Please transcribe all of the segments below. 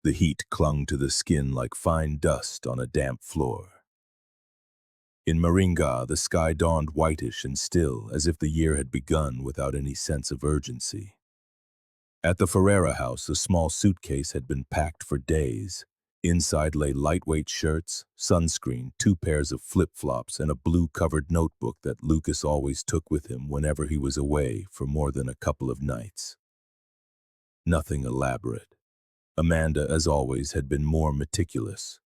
The heat clung to the skin like fine dust on a damp floor. In Moringa, the sky dawned whitish and still, as if the year had begun without any sense of urgency. At the Ferreira house, a small suitcase had been packed for days. Inside lay lightweight shirts, sunscreen, 2 pairs of flip-flops, and a blue-covered notebook that Lucas always took with him whenever he was away for more than a couple of nights. Nothing elaborate. Amanda, as always, had been more meticulous.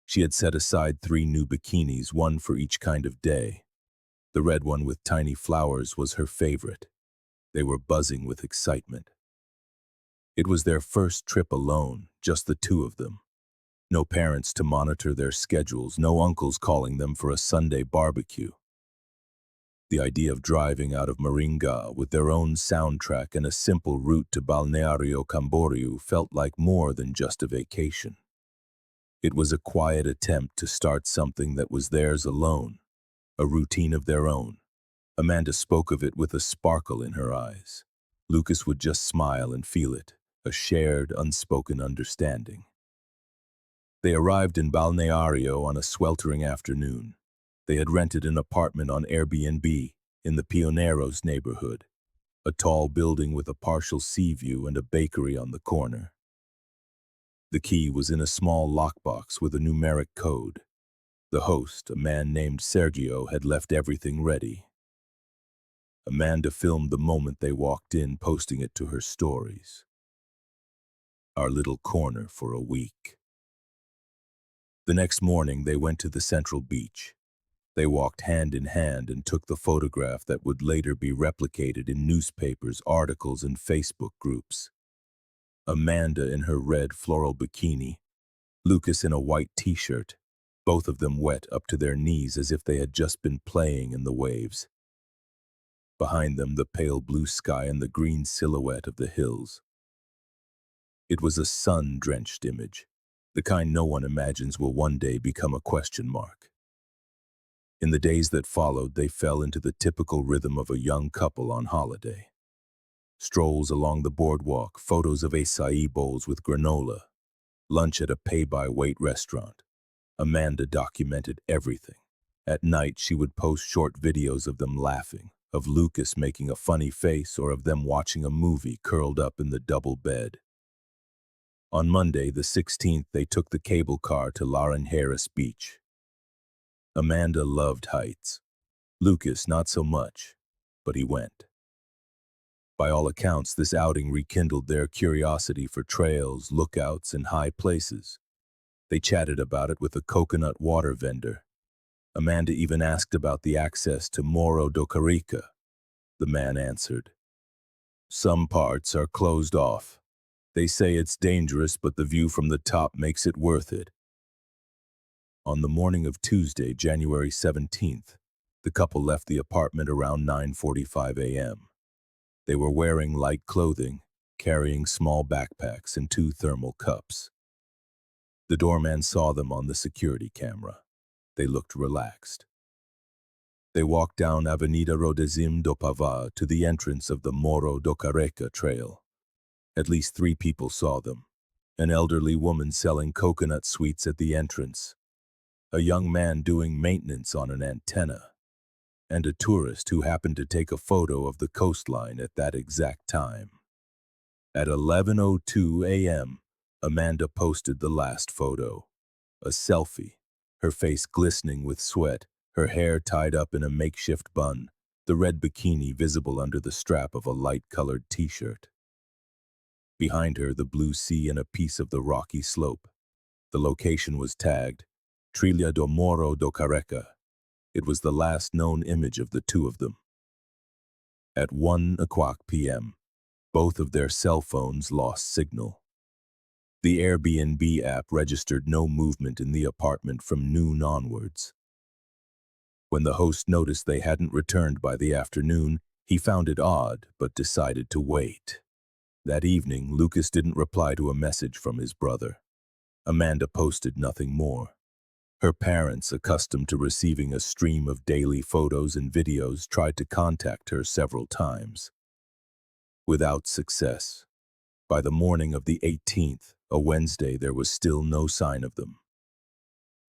She had set aside 3 new bikinis, one for each kind of day. The red one with tiny flowers was her favorite. They were buzzing with excitement. It was their first trip alone, just the 2 of them. No parents to monitor their schedules, no uncles calling them for a Sunday barbecue. The idea of driving out of Moringa with their own soundtrack and a simple route to Balneario Camboriú felt like more than just a vacation. It was a quiet attempt to start something that was theirs alone, a routine of their own. Amanda spoke of it with a sparkle in her eyes. Lucas would just smile and feel it, a shared, unspoken understanding. They arrived in Balneario on a sweltering afternoon. They had rented an apartment on Airbnb in the Pioneros neighborhood, a tall building with a partial sea view and a bakery on the corner. The key was in a small lockbox with a numeric code. The host, a man named Sergio, had left everything ready. Amanda filmed the moment they walked in, posting it to her stories. Our little corner for a week. The next morning, they went to the central beach. They walked hand in hand and took the photograph that would later be replicated in newspapers, articles, and Facebook groups. Amanda in her red floral bikini, Lucas in a white t-shirt, both of them wet up to their knees as if they had just been playing in the waves. Behind them, the pale blue sky and the green silhouette of the hills. It was a sun-drenched image, the kind no one imagines will one day become a question mark. In the days that followed, they fell into the typical rhythm of a young couple on holiday. Strolls along the boardwalk, photos of acai bowls with granola, lunch at a pay-by-weight restaurant. Amanda documented everything. At night, she would post short videos of them laughing, of Lucas making a funny face, or of them watching a movie curled up in the double bed. On Monday, the 16th, they took the cable car to Laranjeiras Beach. Amanda loved heights. Lucas, not so much, but he went. By all accounts, this outing rekindled their curiosity for trails, lookouts, and high places. They chatted about it with a coconut water vendor. Amanda even asked about the access to Morro do Careca. The man answered, "Some parts are closed off. They say it's dangerous, but the view from the top makes it worth it." On the morning of Tuesday, January 17th, the couple left the apartment around 9:45 a.m. They were wearing light clothing, carrying small backpacks and 2 thermal cups. The doorman saw them on the security camera. They looked relaxed. They walked down Avenida Rodezim do Pavá to the entrance of the Morro do Careca trail. At least 3 people saw them. An elderly woman selling coconut sweets at the entrance, a young man doing maintenance on an antenna, and a tourist who happened to take a photo of the coastline at that exact time. At 11:02 a.m., Amanda posted the last photo, a selfie, her face glistening with sweat, her hair tied up in a makeshift bun, the red bikini visible under the strap of a light-colored t-shirt. Behind her, the blue sea and a piece of the rocky slope. The location was tagged, Trilha do Morro do Careca. It was the last known image of the 2 of them. At 1:00 p.m., both of their cell phones lost signal. The Airbnb app registered no movement in the apartment from noon onwards. When the host noticed they hadn't returned by the afternoon, he found it odd, but decided to wait. That evening, Lucas didn't reply to a message from his brother. Amanda posted nothing more. Her parents, accustomed to receiving a stream of daily photos and videos, tried to contact her several times. Without success. By the morning of the 18th, A Wednesday, there was still no sign of them.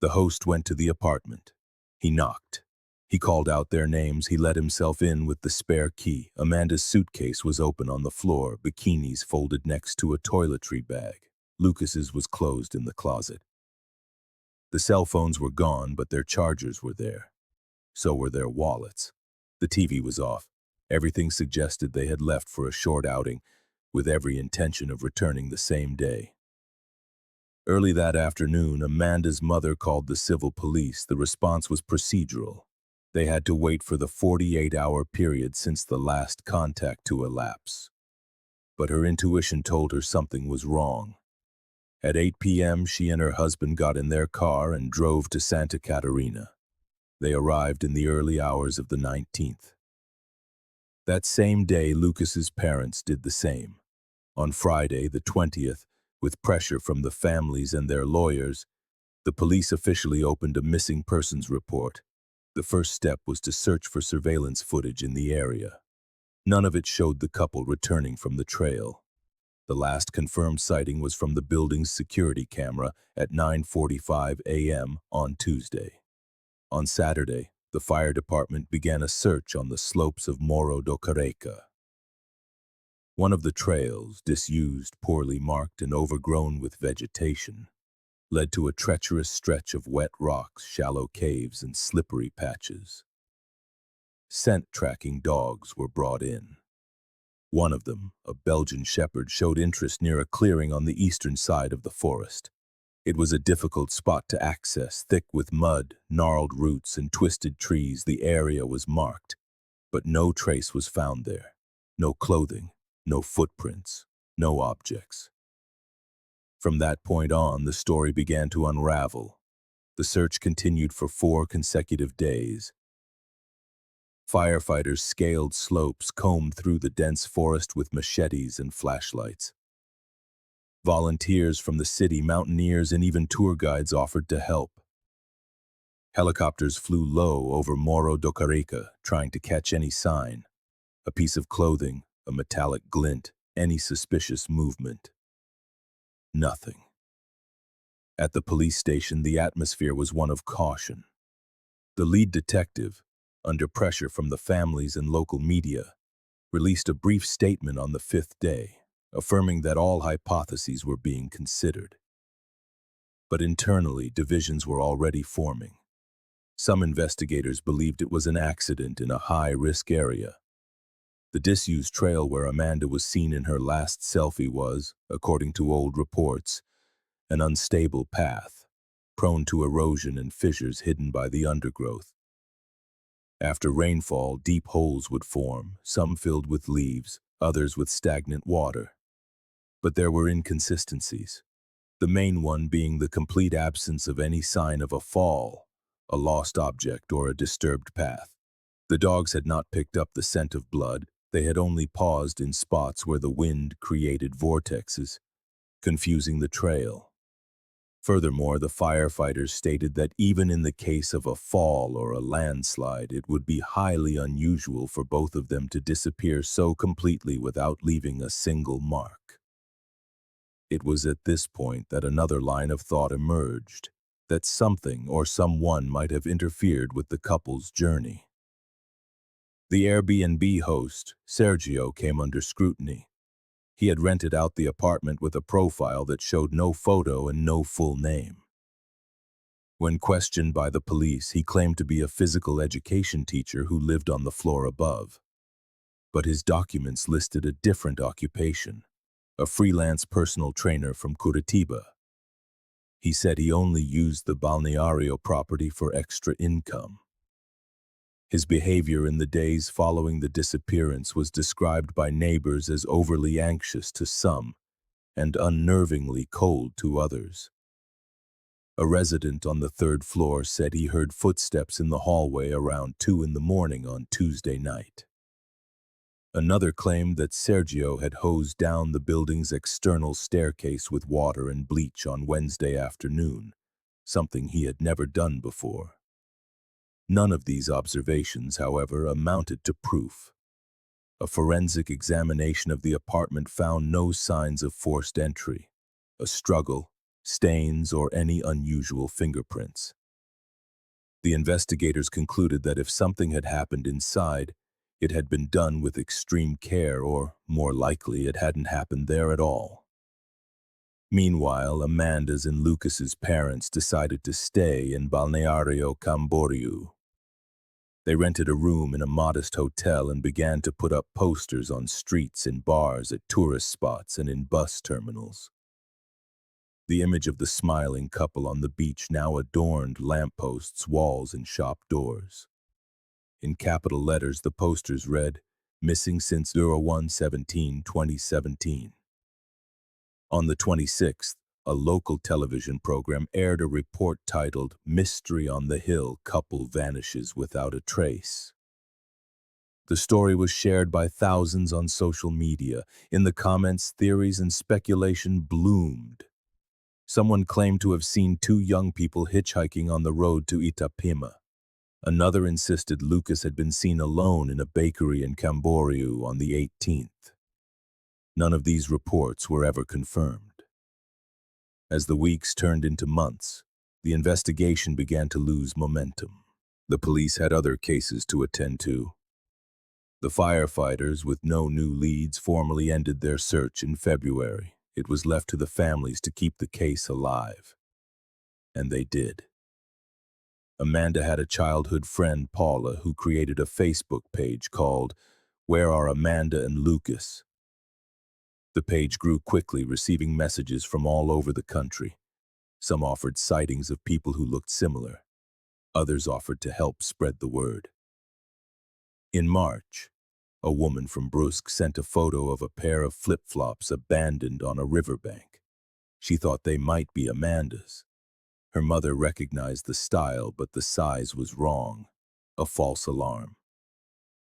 The host went to the apartment. He knocked. He called out their names. He let himself in with the spare key. Amanda's suitcase was open on the floor, bikinis folded next to a toiletry bag. Lucas's was closed in the closet. The cell phones were gone, but their chargers were there. So were their wallets. The TV was off. Everything suggested they had left for a short outing, with every intention of returning the same day. Early that afternoon, Amanda's mother called the civil police. The response was procedural. They had to wait for the 48-hour period since the last contact to elapse. But her intuition told her something was wrong. At 8 p.m., she and her husband got in their car and drove to Santa Catarina. They arrived in the early hours of the 19th. That same day, Lucas's parents did the same. On Friday, the 20th, with pressure from the families and their lawyers, the police officially opened a missing persons report. The first step was to search for surveillance footage in the area. None of it showed the couple returning from the trail. The last confirmed sighting was from the building's security camera at 9:45 a.m. on Tuesday. On Saturday, the fire department began a search on the slopes of Morro do Careca. One of the trails, disused, poorly marked, and overgrown with vegetation, led to a treacherous stretch of wet rocks, shallow caves, and slippery patches. Scent-tracking dogs were brought in. One of them, a Belgian shepherd, showed interest near a clearing on the eastern side of the forest. It was a difficult spot to access, thick with mud, gnarled roots, and twisted trees. The area was marked, but no trace was found there. No clothing, no footprints, no objects. From that point on, the story began to unravel. The search continued for 4 consecutive days. Firefighters scaled slopes, combed through the dense forest with machetes and flashlights. Volunteers from the city, mountaineers, and even tour guides offered to help. Helicopters flew low over Morro do Careca, trying to catch any sign. A piece of clothing, a metallic glint, any suspicious movement. Nothing. At the police station, the atmosphere was one of caution. The lead detective, under pressure from the families and local media, released a brief statement on the 5th day, affirming that all hypotheses were being considered. But internally, divisions were already forming. Some investigators believed it was an accident in a high-risk area. The disused trail where Amanda was seen in her last selfie was, according to old reports, an unstable path, prone to erosion and fissures hidden by the undergrowth. After rainfall, deep holes would form, some filled with leaves, others with stagnant water. But there were inconsistencies, the main one being the complete absence of any sign of a fall, a lost object, or a disturbed path. The dogs had not picked up the scent of blood. They had only paused in spots where the wind created vortexes, confusing the trail. Furthermore, the firefighters stated that even in the case of a fall or a landslide, it would be highly unusual for both of them to disappear so completely without leaving a single mark. It was at this point that another line of thought emerged, that something or someone might have interfered with the couple's journey. The Airbnb host, Sergio, came under scrutiny. He had rented out the apartment with a profile that showed no photo and no full name. When questioned by the police, he claimed to be a physical education teacher who lived on the floor above. But his documents listed a different occupation, a freelance personal trainer from Curitiba. He said he only used the balneario property for extra income. His behavior in the days following the disappearance was described by neighbors as overly anxious to some and unnervingly cold to others. A resident on the 3rd floor said he heard footsteps in the hallway around 2 in the morning on Tuesday night. Another claimed that Sergio had hosed down the building's external staircase with water and bleach on Wednesday afternoon, something he had never done before. None of these observations, however, amounted to proof. A forensic examination of the apartment found no signs of forced entry. a struggle, stains, or any unusual fingerprints. The investigators concluded that if something had happened inside, it had been done with extreme care, or, more likely, it hadn't happened there at all. Meanwhile, Amanda's and Lucas's parents decided to stay in Balneario Camboriú. They rented a room in a modest hotel and began to put up posters on streets, in bars, at tourist spots, and in bus terminals. The image of the smiling couple on the beach now adorned lampposts, walls, and shop doors. In capital letters, the posters read, "Missing since 01/17/2017. On the 26th, a local television program aired a report titled, "Mystery on the Hill, Couple Vanishes Without a Trace." The story was shared by thousands on social media. In the comments, theories and speculation bloomed. Someone claimed to have seen two young people hitchhiking on the road to Itapema. Another insisted Lucas had been seen alone in a bakery in Camboriú on the 18th. None of these reports were ever confirmed. As the weeks turned into months, the investigation began to lose momentum. The police had other cases to attend to. The firefighters, with no new leads, formally ended their search in February. It was left to the families to keep the case alive. And they did. Amanda had a childhood friend, Paula, who created a Facebook page called "Where Are Amanda and Lucas?" The page grew quickly, receiving messages from all over the country. Some offered sightings of people who looked similar. Others offered to help spread the word. In March, a woman from Brusque sent a photo of a pair of flip-flops abandoned on a riverbank. She thought they might be Amanda's. Her mother recognized the style, but the size was wrong. A false alarm.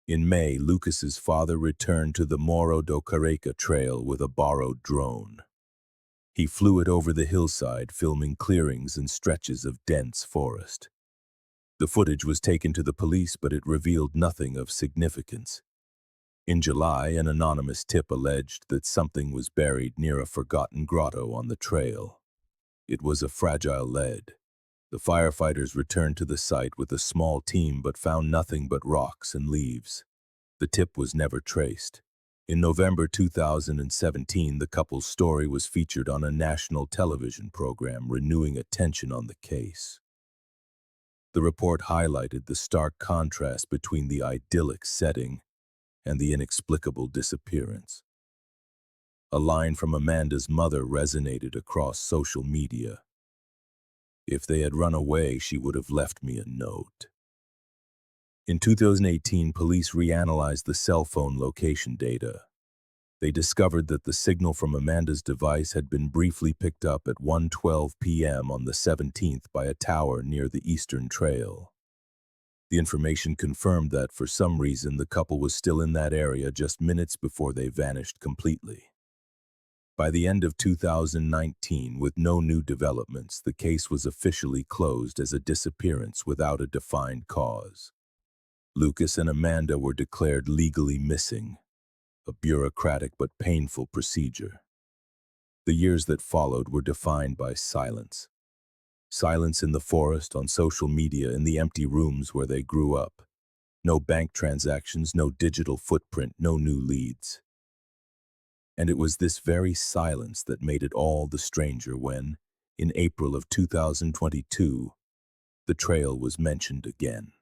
In May, Lucas's father returned to the Morro do Careca trail with a borrowed drone. He flew it over the hillside, filming clearings and stretches of dense forest. The footage was taken to the police, but it revealed nothing of significance. In July, an anonymous tip alleged that something was buried near a forgotten grotto on the trail. It was a fragile lead. The firefighters returned to the site with a small team but found nothing but rocks and leaves. The tip was never traced. In November 2017, the couple's story was featured on a national television program, renewing attention on the case. The report highlighted the stark contrast between the idyllic setting and the inexplicable disappearance. A line from Amanda's mother resonated across social media. "If they had run away, she would have left me a note." In 2018, police reanalyzed the cell phone location data. They discovered that the signal from Amanda's device had been briefly picked up at 1:12 p.m. on the 17th by a tower near the Eastern Trail. The information confirmed that, for some reason, the couple was still in that area just minutes before they vanished completely. By the end of 2019, with no new developments, the case was officially closed as a disappearance without a defined cause. Lucas and Amanda were declared legally missing, a bureaucratic but painful procedure. The years that followed were defined by silence. Silence in the forest, on social media, in the empty rooms where they grew up. No bank transactions, no digital footprint, no new leads. And it was this very silence that made it all the stranger when, in April of 2022, the trail was mentioned again.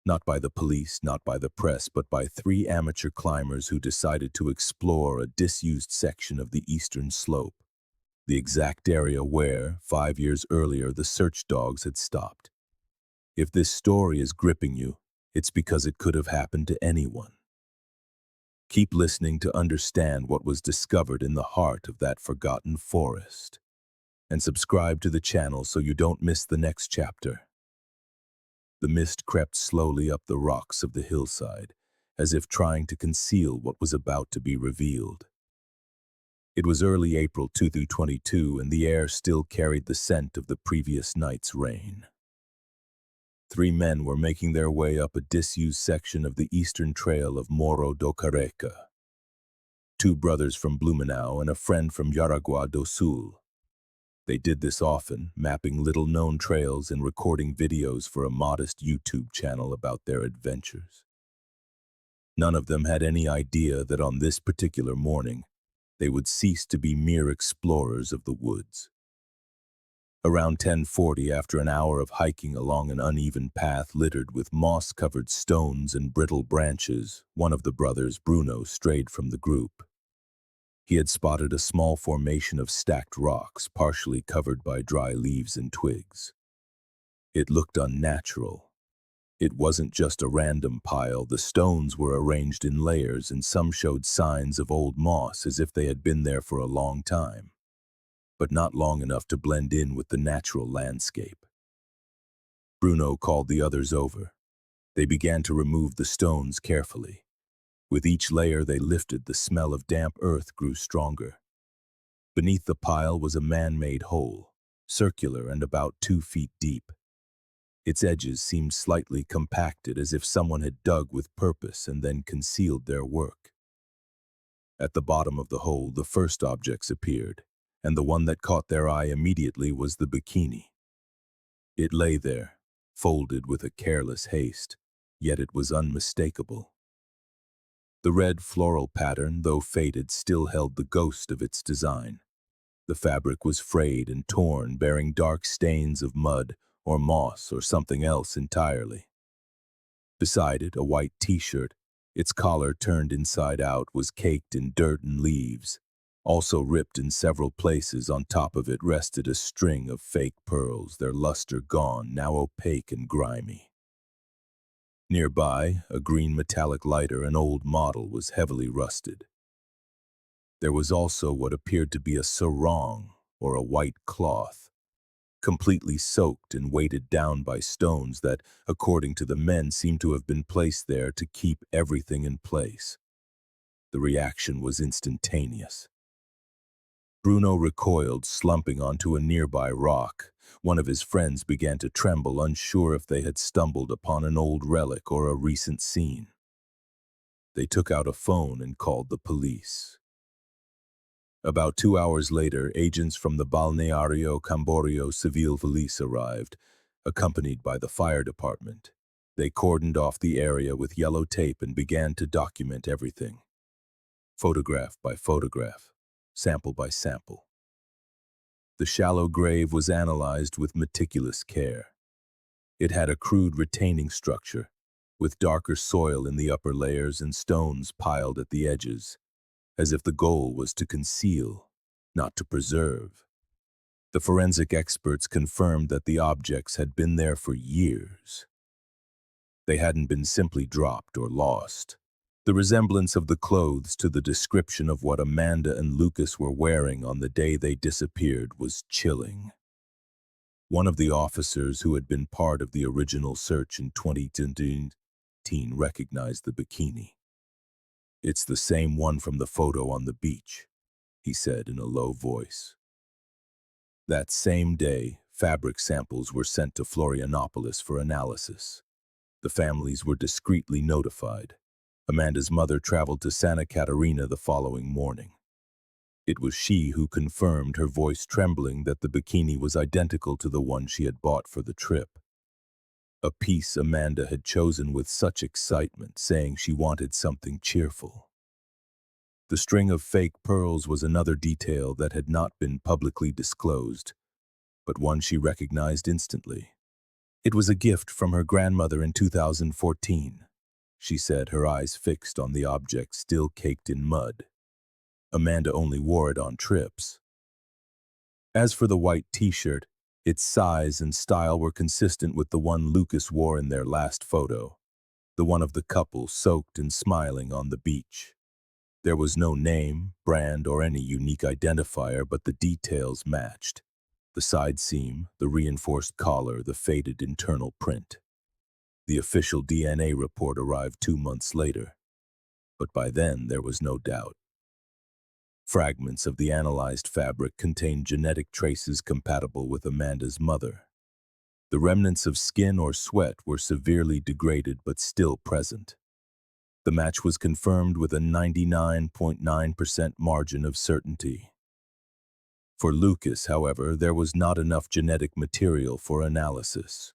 Not by the police, not by the press, but by three amateur climbers who decided to explore a disused section of the eastern slope, the exact area where, 5 years earlier, the search dogs had stopped. If this story is gripping you, it's because it could have happened to anyone. Keep listening to understand what was discovered in the heart of that forgotten forest. And subscribe to the channel so you don't miss the next chapter. The mist crept slowly up the rocks of the hillside, as if trying to conceal what was about to be revealed. It was early April 2022, and the air still carried the scent of the previous night's rain. Three men were making their way up a disused section of the eastern trail of Morro do Careca. Two brothers from Blumenau and a friend from Jaraguá do Sul. They did this often, mapping little-known trails and recording videos for a modest YouTube channel about their adventures. None of them had any idea that on this particular morning, they would cease to be mere explorers of the woods. Around 10:40, after an hour of hiking along an uneven path littered with moss-covered stones and brittle branches, one of the brothers, Bruno, strayed from the group. He had spotted a small formation of stacked rocks, partially covered by dry leaves and twigs. It looked unnatural. It wasn't just a random pile. The stones were arranged in layers, and some showed signs of old moss, as if they had been there for a long time, but not long enough to blend in with the natural landscape. Bruno called the others over. They began to remove the stones carefully. With each layer they lifted, the smell of damp earth grew stronger. Beneath the pile was a man-made hole, circular and about 2 feet deep. Its edges seemed slightly compacted, as if someone had dug with purpose and then concealed their work. At the bottom of the hole, the first objects appeared, and the one that caught their eye immediately was the bikini. It lay there, folded with a careless haste, yet it was unmistakable. The red floral pattern, though faded, still held the ghost of its design. The fabric was frayed and torn, bearing dark stains of mud or moss or something else entirely. Beside it, a white t-shirt, its collar turned inside out, was caked in dirt and leaves. Also ripped in several places, on top of it rested a string of fake pearls, their luster gone, now opaque and grimy. Nearby, a green metallic lighter, an old model, was heavily rusted. There was also what appeared to be a sarong, or a white cloth, completely soaked and weighted down by stones that, according to the men, seemed to have been placed there to keep everything in place. The reaction was instantaneous. Bruno recoiled, slumping onto a nearby rock. One of his friends began to tremble, unsure if they had stumbled upon an old relic or a recent scene. They took out a phone and called the police. About 2 hours later, agents from the Balneario Camboriú Civil Police arrived, accompanied by the fire department. They cordoned off the area with yellow tape and began to document everything, photograph by photograph, sample by sample. The shallow grave was analyzed with meticulous care. It had a crude retaining structure, with darker soil in the upper layers and stones piled at the edges, as if the goal was to conceal, not to preserve. The forensic experts confirmed that the objects had been there for years. They hadn't been simply dropped or lost. The resemblance of the clothes to the description of what Amanda and Lucas were wearing on the day they disappeared was chilling. One of the officers who had been part of the original search in 2010 recognized the bikini. "It's the same one from the photo on the beach," he said in a low voice. That same day, fabric samples were sent to Florianopolis for analysis. The families were discreetly notified. Amanda's mother traveled to Santa Catarina the following morning. It was she who confirmed, her voice trembling, that the bikini was identical to the one she had bought for the trip. A piece Amanda had chosen with such excitement, saying she wanted something cheerful. The string of fake pearls was another detail that had not been publicly disclosed, but one she recognized instantly. It was a gift from her grandmother in 2014. She said, her eyes fixed on the object still caked in mud. Amanda only wore it on trips. As for the white t-shirt, its size and style were consistent with the one Lucas wore in their last photo, the one of the couple soaked and smiling on the beach. There was no name, brand, or any unique identifier, but the details matched. The side seam, the reinforced collar, the faded internal print. The official DNA report arrived 2 months later, but by then there was no doubt. Fragments of the analyzed fabric contained genetic traces compatible with Amanda's mother. The remnants of skin or sweat were severely degraded but still present. The match was confirmed with a 99.9% margin of certainty. For Lucas, however, there was not enough genetic material for analysis.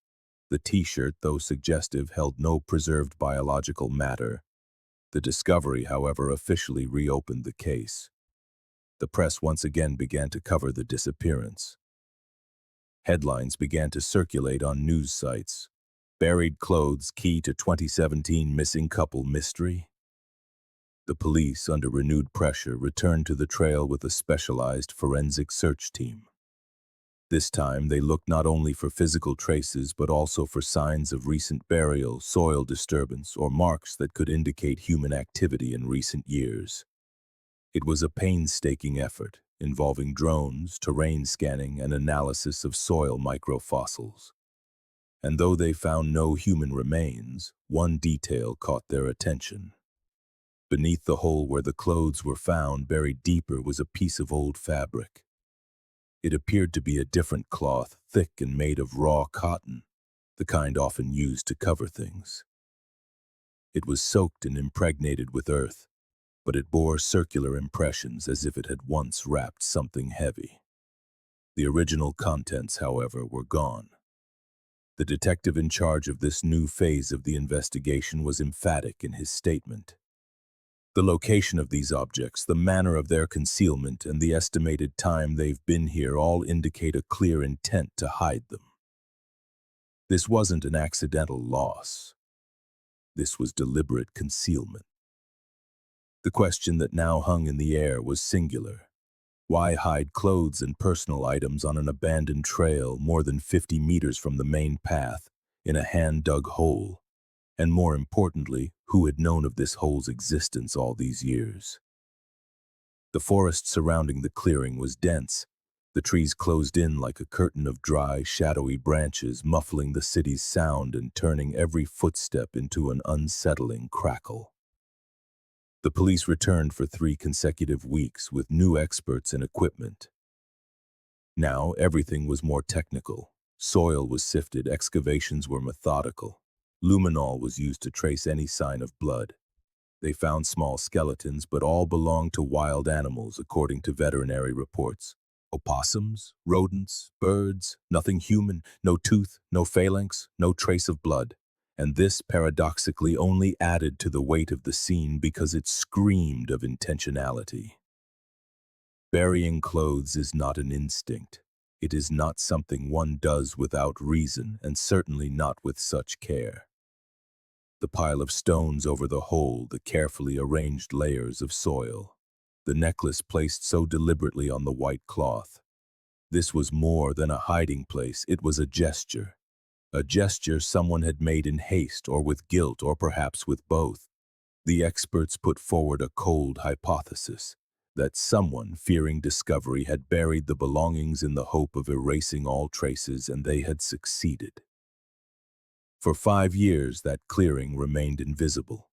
The T-shirt, though suggestive, held no preserved biological matter. The discovery, however, officially reopened the case. The press once again began to cover the disappearance. Headlines began to circulate on news sites. Buried clothes key to 2017 missing couple mystery. The police, under renewed pressure, returned to the trail with a specialized forensic search team. This time, they looked not only for physical traces but also for signs of recent burial, soil disturbance, or marks that could indicate human activity in recent years. It was a painstaking effort, involving drones, terrain scanning, and analysis of soil microfossils. And though they found no human remains, one detail caught their attention. Beneath the hole where the clothes were found, buried deeper, was a piece of old fabric. It appeared to be a different cloth, thick and made of raw cotton, the kind often used to cover things. It was soaked and impregnated with earth, but it bore circular impressions as if it had once wrapped something heavy. The original contents, however, were gone. The detective in charge of this new phase of the investigation was emphatic in his statement. The location of these objects, the manner of their concealment, and the estimated time they've been here all indicate a clear intent to hide them. This wasn't an accidental loss. This was deliberate concealment. The question that now hung in the air was singular. Why hide clothes and personal items on an abandoned trail more than 50 meters from the main path, in a hand-dug hole? And more importantly, who had known of this hole's existence all these years? The forest surrounding the clearing was dense. The trees closed in like a curtain of dry, shadowy branches, muffling the city's sound and turning every footstep into an unsettling crackle. The police returned for 3 consecutive weeks with new experts and equipment. Now everything was more technical. Soil was sifted, excavations were methodical. Luminol was used to trace any sign of blood. They found small skeletons, but all belonged to wild animals, according to veterinary reports. Opossums, rodents, birds, nothing human, no tooth, no phalanx, no trace of blood. And this, paradoxically, only added to the weight of the scene because it screamed of intentionality. Burying clothes is not an instinct. It is not something one does without reason, and certainly not with such care. The pile of stones over the hole, the carefully arranged layers of soil, the necklace placed so deliberately on the white cloth. This was more than a hiding place, it was a gesture. A gesture someone had made in haste or with guilt or perhaps with both. The experts put forward a cold hypothesis that someone, fearing discovery, had buried the belongings in the hope of erasing all traces, and they had succeeded. For 5 years, that clearing remained invisible.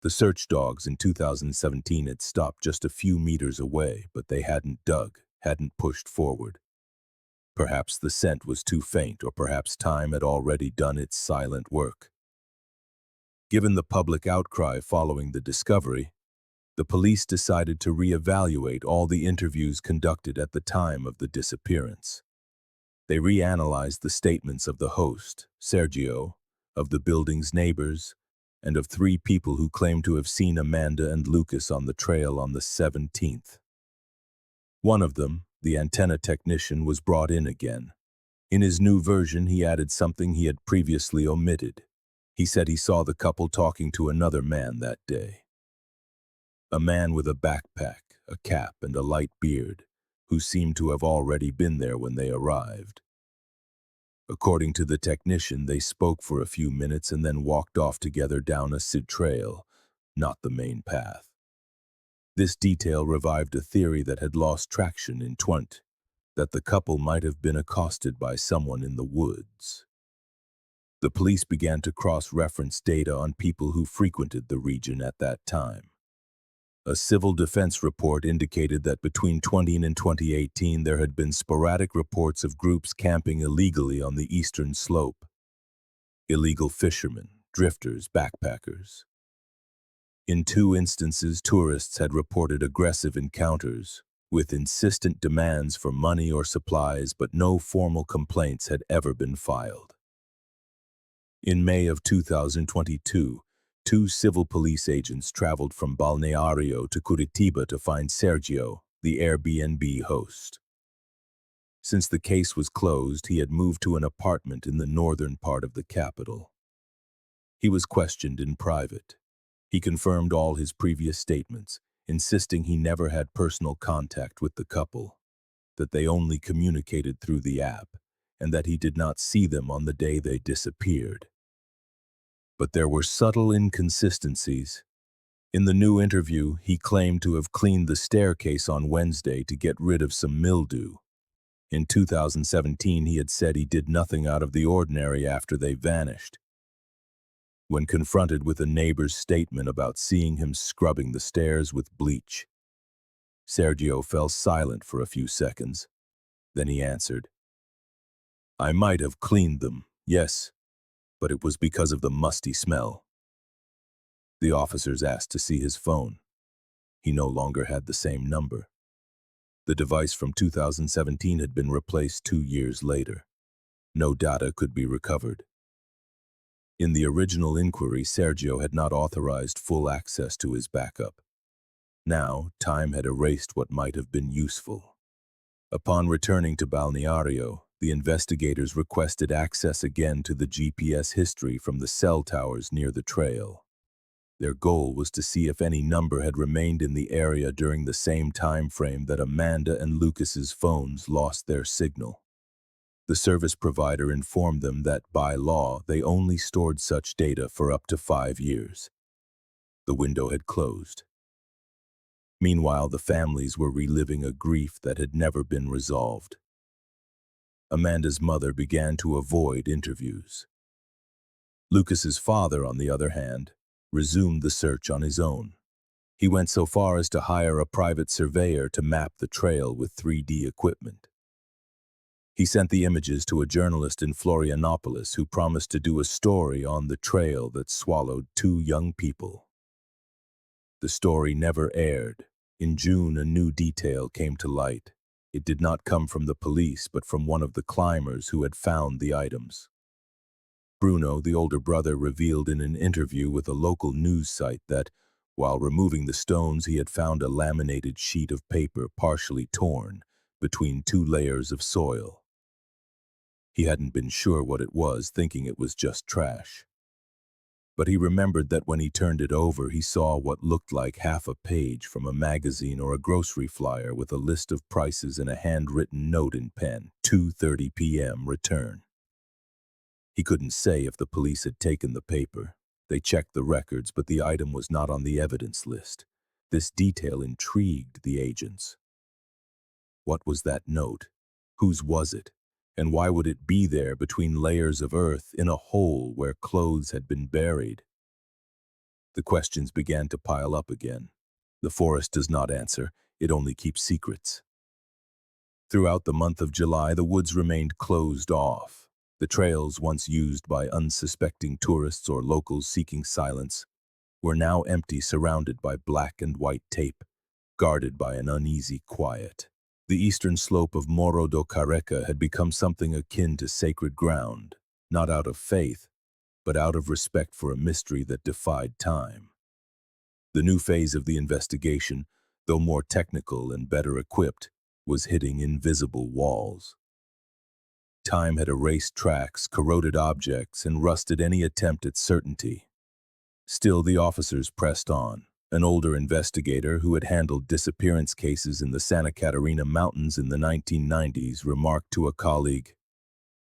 The search dogs in 2017 had stopped just a few meters away, but they hadn't dug, hadn't pushed forward. Perhaps the scent was too faint, or perhaps time had already done its silent work. Given the public outcry following the discovery, the police decided to reevaluate all the interviews conducted at the time of the disappearance. They reanalyzed the statements of the host, Sergio, of the building's neighbors, and of 3 people who claimed to have seen Amanda and Lucas on the trail on the 17th. One of them, the antenna technician, was brought in again. In his new version, he added something he had previously omitted. He said he saw the couple talking to another man that day. A man with a backpack, a cap, and a light beard, who seemed to have already been there when they arrived. According to the technician, they spoke for a few minutes and then walked off together down a side trail, not the main path. This detail revived a theory that had lost traction in Twent, that the couple might have been accosted by someone in the woods. The police began to cross-reference data on people who frequented the region at that time. A civil defense report indicated that between 2010 and 2018 there had been sporadic reports of groups camping illegally on the eastern slope. Illegal fishermen, drifters, backpackers. In 2 instances, tourists had reported aggressive encounters, with insistent demands for money or supplies, but no formal complaints had ever been filed. In May of 2022, two civil police agents traveled from Balneario to Curitiba to find Sergio, the Airbnb host. Since the case was closed, he had moved to an apartment in the northern part of the capital. He was questioned in private. He confirmed all his previous statements, insisting he never had personal contact with the couple, that they only communicated through the app, and that he did not see them on the day they disappeared. But there were subtle inconsistencies. In the new interview, he claimed to have cleaned the staircase on Wednesday to get rid of some mildew. In 2017, he had said he did nothing out of the ordinary after they vanished. When confronted with a neighbor's statement about seeing him scrubbing the stairs with bleach, Sergio fell silent for a few seconds. Then he answered, "I might have cleaned them, yes, but it was because of the musty smell." The officers asked to see his phone. He no longer had the same number. The device from 2017 had been replaced 2 years later. No data could be recovered. In the original inquiry, Sergio had not authorized full access to his backup. Now, time had erased what might have been useful. Upon returning to Balneario, the investigators requested access again to the GPS history from the cell towers near the trail. Their goal was to see if any number had remained in the area during the same time frame that Amanda and Lucas's phones lost their signal. The service provider informed them that, by law, they only stored such data for up to 5 years. The window had closed. Meanwhile, the families were reliving a grief that had never been resolved. Amanda's mother began to avoid interviews. Lucas's father, on the other hand, resumed the search on his own. He went so far as to hire a private surveyor to map the trail with 3D equipment. He sent the images to a journalist in Florianopolis who promised to do a story on the trail that swallowed 2 young people. The story never aired. In June, a new detail came to light. It did not come from the police, but from one of the climbers who had found the items. Bruno, the older brother, revealed in an interview with a local news site that, while removing the stones, he had found a laminated sheet of paper partially torn between 2 layers of soil. He hadn't been sure what it was, thinking it was just trash. But he remembered that when he turned it over, he saw what looked like half a page from a magazine or a grocery flyer with a list of prices and a handwritten note in pen, 2:30 p.m. return. He couldn't say if the police had taken the paper. They checked the records, but the item was not on the evidence list. This detail intrigued the agents. What was that note? Whose was it? And why would it be there between layers of earth in a hole where clothes had been buried? The questions began to pile up again. The forest does not answer, it only keeps secrets. Throughout the month of July, the woods remained closed off. The trails, once used by unsuspecting tourists or locals seeking silence, were now empty, surrounded by black and white tape, guarded by an uneasy quiet. The eastern slope of Morro do Careca had become something akin to sacred ground, not out of faith, but out of respect for a mystery that defied time. The new phase of the investigation, though more technical and better equipped, was hitting invisible walls. Time had erased tracks, corroded objects, and rusted any attempt at certainty. Still, the officers pressed on. An older investigator who had handled disappearance cases in the Santa Catarina Mountains in the 1990s remarked to a colleague,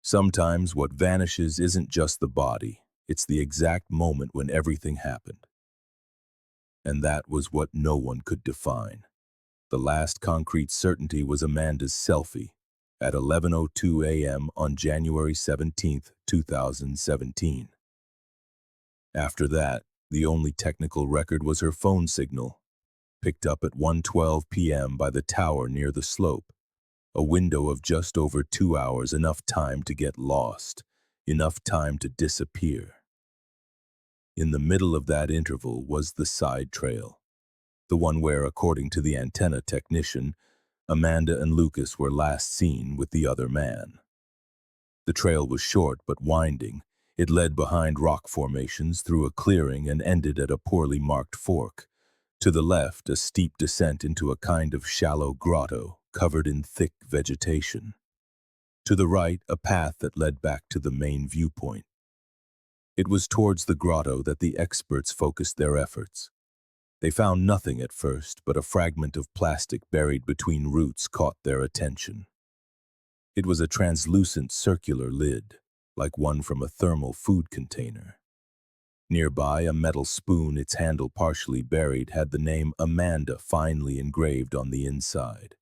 "Sometimes what vanishes isn't just the body, it's the exact moment when everything happened." And that was what no one could define. The last concrete certainty was Amanda's selfie at 11:02 a.m. on January 17, 2017. After that, the only technical record was her phone signal, picked up at 1:12 p.m. by the tower near the slope. A window of just over 2 hours, enough time to get lost, enough time to disappear. In the middle of that interval was the side trail, the one where, according to the antenna technician, Amanda and Lucas were last seen with the other man. The trail was short but winding. It led behind rock formations through a clearing and ended at a poorly marked fork. To the left, a steep descent into a kind of shallow grotto covered in thick vegetation. To the right, a path that led back to the main viewpoint. It was towards the grotto that the experts focused their efforts. They found nothing at first, but a fragment of plastic buried between roots caught their attention. It was a translucent circular lid, like one from a thermal food container. Nearby, a metal spoon, its handle partially buried, had the name Amanda finely engraved on the inside.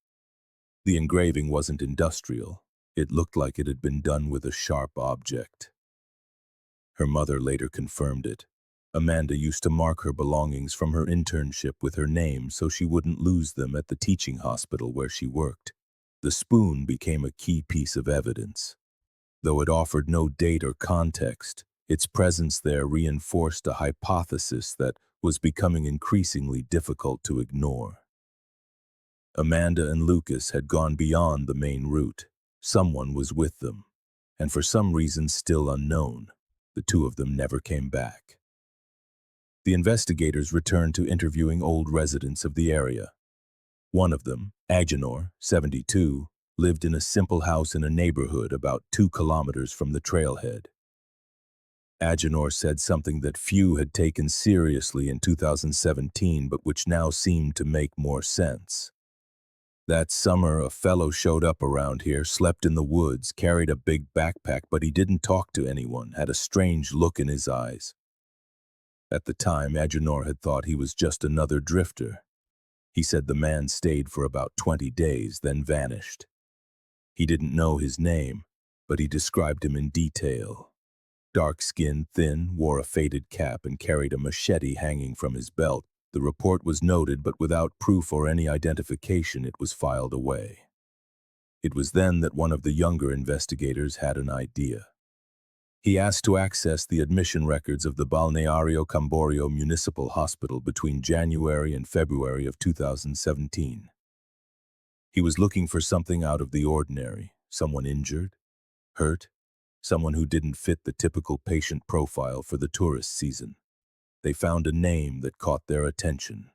The engraving wasn't industrial. It looked like it had been done with a sharp object. Her mother later confirmed it. Amanda used to mark her belongings from her internship with her name so she wouldn't lose them at the teaching hospital where she worked. The spoon became a key piece of evidence. Though it offered no date or context, its presence there reinforced a hypothesis that was becoming increasingly difficult to ignore. Amanda and Lucas had gone beyond the main route. Someone was with them, and for some reason still unknown, the two of them never came back. The investigators returned to interviewing old residents of the area. One of them, Agenor, 72, lived in a simple house in a neighborhood about 2 kilometers from the trailhead. Agenor said something that few had taken seriously in 2017, but which now seemed to make more sense. That summer, a fellow showed up around here, slept in the woods, carried a big backpack, but he didn't talk to anyone, had a strange look in his eyes. At the time, Agenor had thought he was just another drifter. He said the man stayed for about 20 days, then vanished. He didn't know his name, but he described him in detail. Dark-skinned, thin, wore a faded cap, and carried a machete hanging from his belt. The report was noted, but without proof or any identification, it was filed away. It was then that one of the younger investigators had an idea. He asked to access the admission records of the Balneario Camboriú Municipal Hospital between January and February of 2017. He was looking for something out of the ordinary, someone injured, hurt, someone who didn't fit the typical patient profile for the tourist season. They found a name that caught their attention.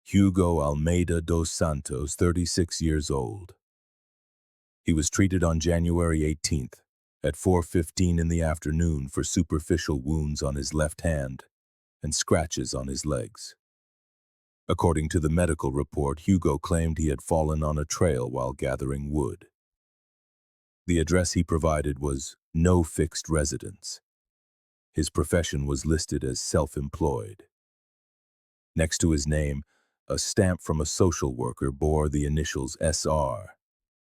Hugo Almeida dos Santos, 36 years old. He was treated on January 18th at 4:15 in the afternoon for superficial wounds on his left hand and scratches on his legs. According to the medical report, Hugo claimed he had fallen on a trail while gathering wood. The address he provided was no fixed residence. His profession was listed as self-employed. Next to his name, a stamp from a social worker bore the initials SR,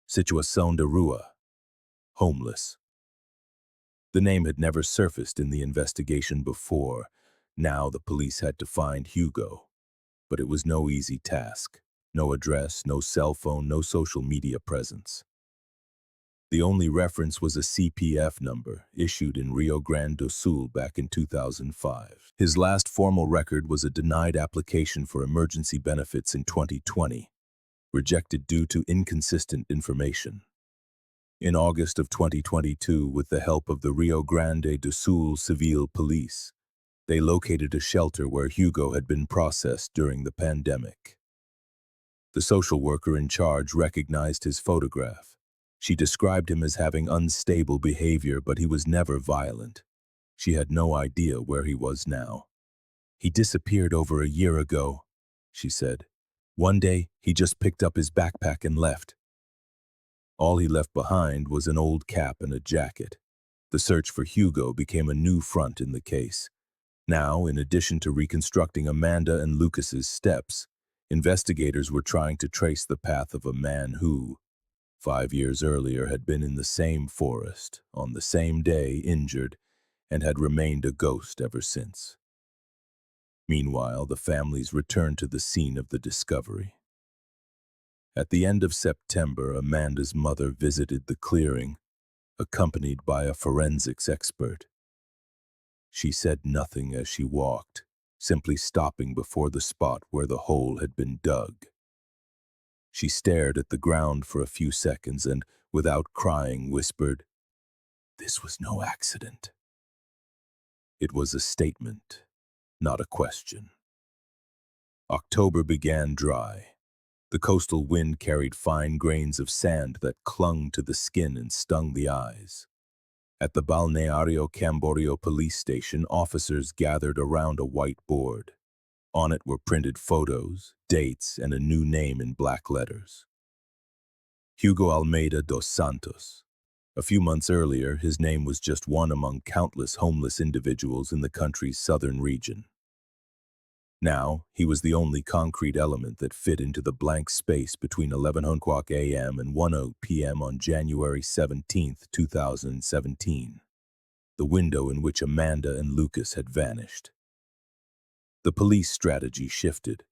Situação de Rua, homeless. The name had never surfaced in the investigation before. Now the police had to find Hugo. But it was no easy task. No address, no cell phone, no social media presence. The only reference was a CPF number issued in Rio Grande do Sul back in 2005. His last formal record was a denied application for emergency benefits in 2020, rejected due to inconsistent information. In August of 2022, with the help of the Rio Grande do Sul Civil Police, they located a shelter where Hugo had been processed during the pandemic. The social worker in charge recognized his photograph. She described him as having unstable behavior, but he was never violent. She had no idea where he was now. He disappeared over a year ago, she said. One day, he just picked up his backpack and left. All he left behind was an old cap and a jacket. The search for Hugo became a new front in the case. Now, in addition to reconstructing Amanda and Lucas's steps, investigators were trying to trace the path of a man who, 5 years earlier, had been in the same forest, on the same day, injured, and had remained a ghost ever since. Meanwhile, the families returned to the scene of the discovery. At the end of September, Amanda's mother visited the clearing, accompanied by a forensics expert. She said nothing as she walked, simply stopping before the spot where the hole had been dug. She stared at the ground for a few seconds and, without crying, whispered, "This was no accident." It was a statement, not a question. October began dry. The coastal wind carried fine grains of sand that clung to the skin and stung the eyes. At the Balneario Camboriú police station, officers gathered around a white board. On it were printed photos, dates, and a new name in black letters. Hugo Almeida dos Santos. A few months earlier, his name was just one among countless homeless individuals in the country's southern region. Now, he was the only concrete element that fit into the blank space between 11:00 a.m. and 1:00 p.m. on January 17, 2017, the window in which Amanda and Lucas had vanished. The police strategy shifted.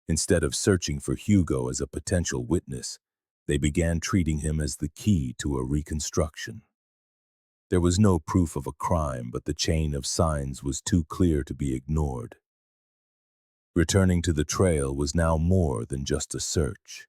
Instead of searching for Hugo as a potential witness, they began treating him as the key to a reconstruction. There was no proof of a crime, but the chain of signs was too clear to be ignored. Returning to the trail was now more than just a search.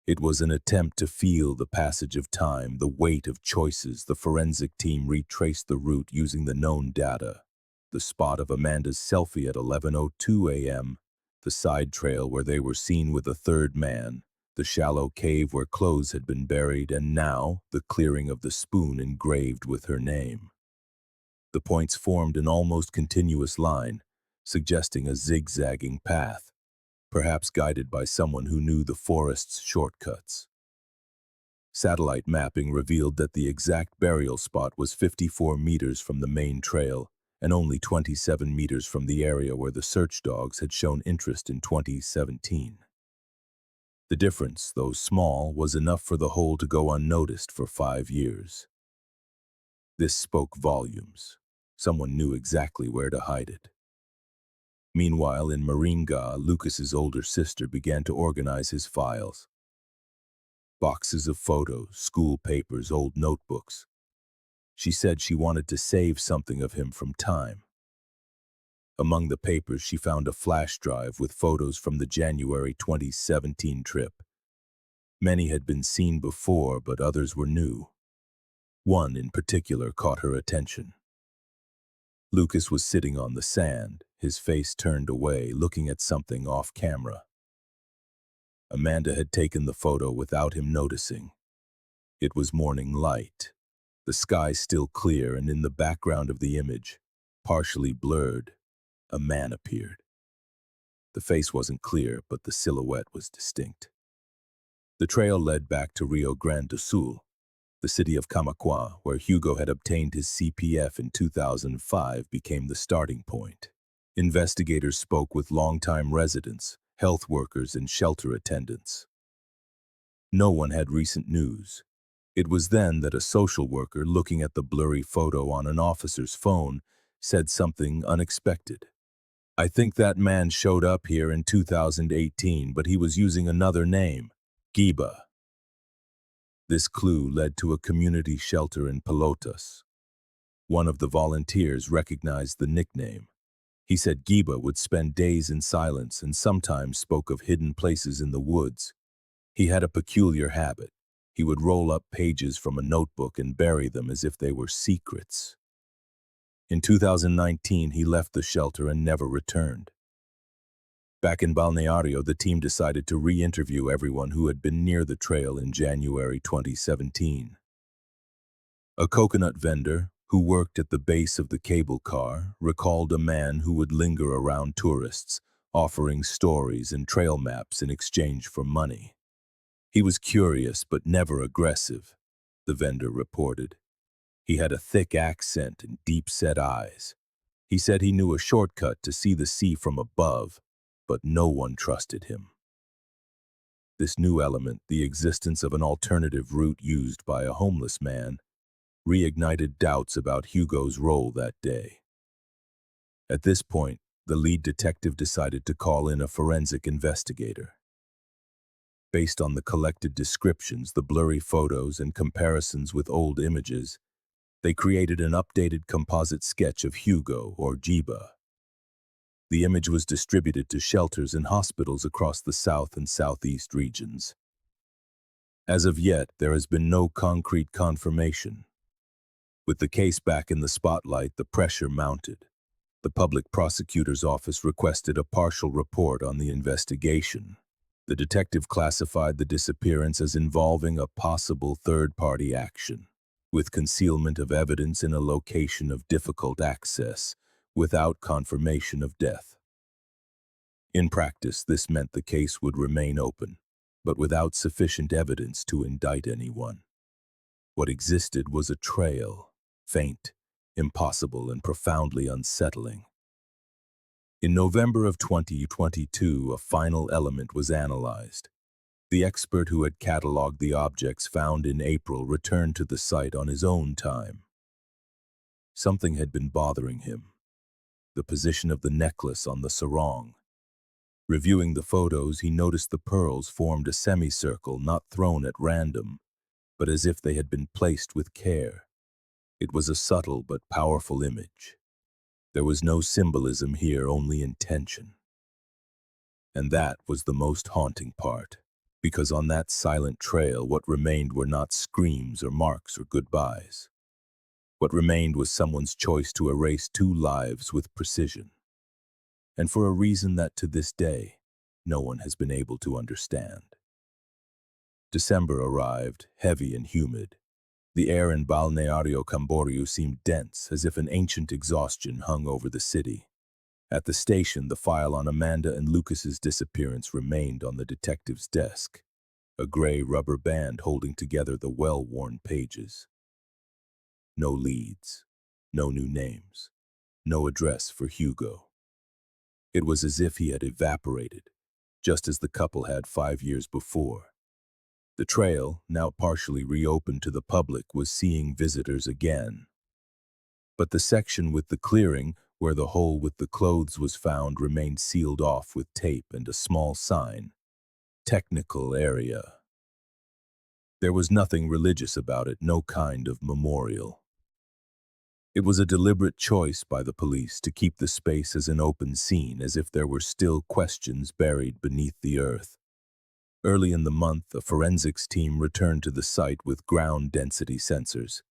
It was an attempt to feel the passage of time, the weight of choices. The forensic team retraced the route using the known data. The spot of Amanda's selfie at 11:02 a.m., the side trail where they were seen with a third man, the shallow cave where clothes had been buried, and now the clearing of the spoon engraved with her name. The points formed an almost continuous line, suggesting a zigzagging path, perhaps guided by someone who knew the forest's shortcuts. Satellite mapping revealed that the exact burial spot was 54 meters from the main trail and only 27 meters from the area where the search dogs had shown interest in 2017. The difference, though small, was enough for the hole to go unnoticed for 5 years. This spoke volumes. Someone knew exactly where to hide it. Meanwhile, in Moringa, Lucas's older sister began to organize his files. Boxes of photos, school papers, old notebooks. She said she wanted to save something of him from time. Among the papers, she found a flash drive with photos from the January 2017 trip. Many had been seen before, but others were new. One in particular caught her attention. Lucas was sitting on the sand, his face turned away, looking at something off camera. Amanda had taken the photo without him noticing. It was morning light, the sky still clear, and in the background of the image, partially blurred, a man appeared. The face wasn't clear, but the silhouette was distinct. The trail led back to Rio Grande do Sul, the city of Camaquã, where Hugo had obtained his CPF in 2005, became the starting point. Investigators spoke with longtime residents, health workers, and shelter attendants. No one had recent news. It was then that a social worker, looking at the blurry photo on an officer's phone, said something unexpected. "I think that man showed up here in 2018, but he was using another name, Giba." This clue led to a community shelter in Pelotas. One of the volunteers recognized the nickname. He said Giba would spend days in silence and sometimes spoke of hidden places in the woods. He had a peculiar habit. He would roll up pages from a notebook and bury them as if they were secrets. In 2019, he left the shelter and never returned. Back in Balneario, the team decided to re-interview everyone who had been near the trail in January 2017. A coconut vendor, who worked at the base of the cable car, recalled a man who would linger around tourists, offering stories and trail maps in exchange for money. He was curious but never aggressive, the vendor reported. He had a thick accent and deep-set eyes. He said he knew a shortcut to see the sea from above, but no one trusted him. This new element, the existence of an alternative route used by a homeless man, reignited doubts about Hugo's role that day. At this point, the lead detective decided to call in a forensic investigator. Based on the collected descriptions, the blurry photos, and comparisons with old images, they created an updated composite sketch of Hugo, or Giba. The image was distributed to shelters and hospitals across the south and southeast regions. As of yet, there has been no concrete confirmation. With the case back in the spotlight, the pressure mounted. The public prosecutor's office requested a partial report on the investigation. The detective classified the disappearance as involving a possible third-party action, with concealment of evidence in a location of difficult access, without confirmation of death. In practice, this meant the case would remain open, but without sufficient evidence to indict anyone. What existed was a trail, faint, impossible, and profoundly unsettling. In November of 2022, a final element was analyzed. The expert who had cataloged the objects found in April returned to the site on his own time. Something had been bothering him: the position of the necklace on the sarong. Reviewing the photos, he noticed the pearls formed a semicircle, not thrown at random, but as if they had been placed with care. It was a subtle but powerful image. There was no symbolism here, only intention. And that was the most haunting part, because on that silent trail what remained were not screams or marks or goodbyes. What remained was someone's choice to erase two lives with precision, and for a reason that to this day, no one has been able to understand. December arrived, heavy and humid. The air in Balneario Camboriú seemed dense, as if an ancient exhaustion hung over the city. At the station, the file on Amanda and Lucas's disappearance remained on the detective's desk, a gray rubber band holding together the well-worn pages. No leads, no new names, no address for Hugo. It was as if he had evaporated, just as the couple had 5 years before. The trail, now partially reopened to the public, was seeing visitors again. But the section with the clearing, where the hole with the clothes was found, remained sealed off with tape and a small sign: technical area. There was nothing religious about it, no kind of memorial. It was a deliberate choice by the police to keep the space as an open scene, as if there were still questions buried beneath the earth. Early in the month, a forensics team returned to the site with ground density sensors.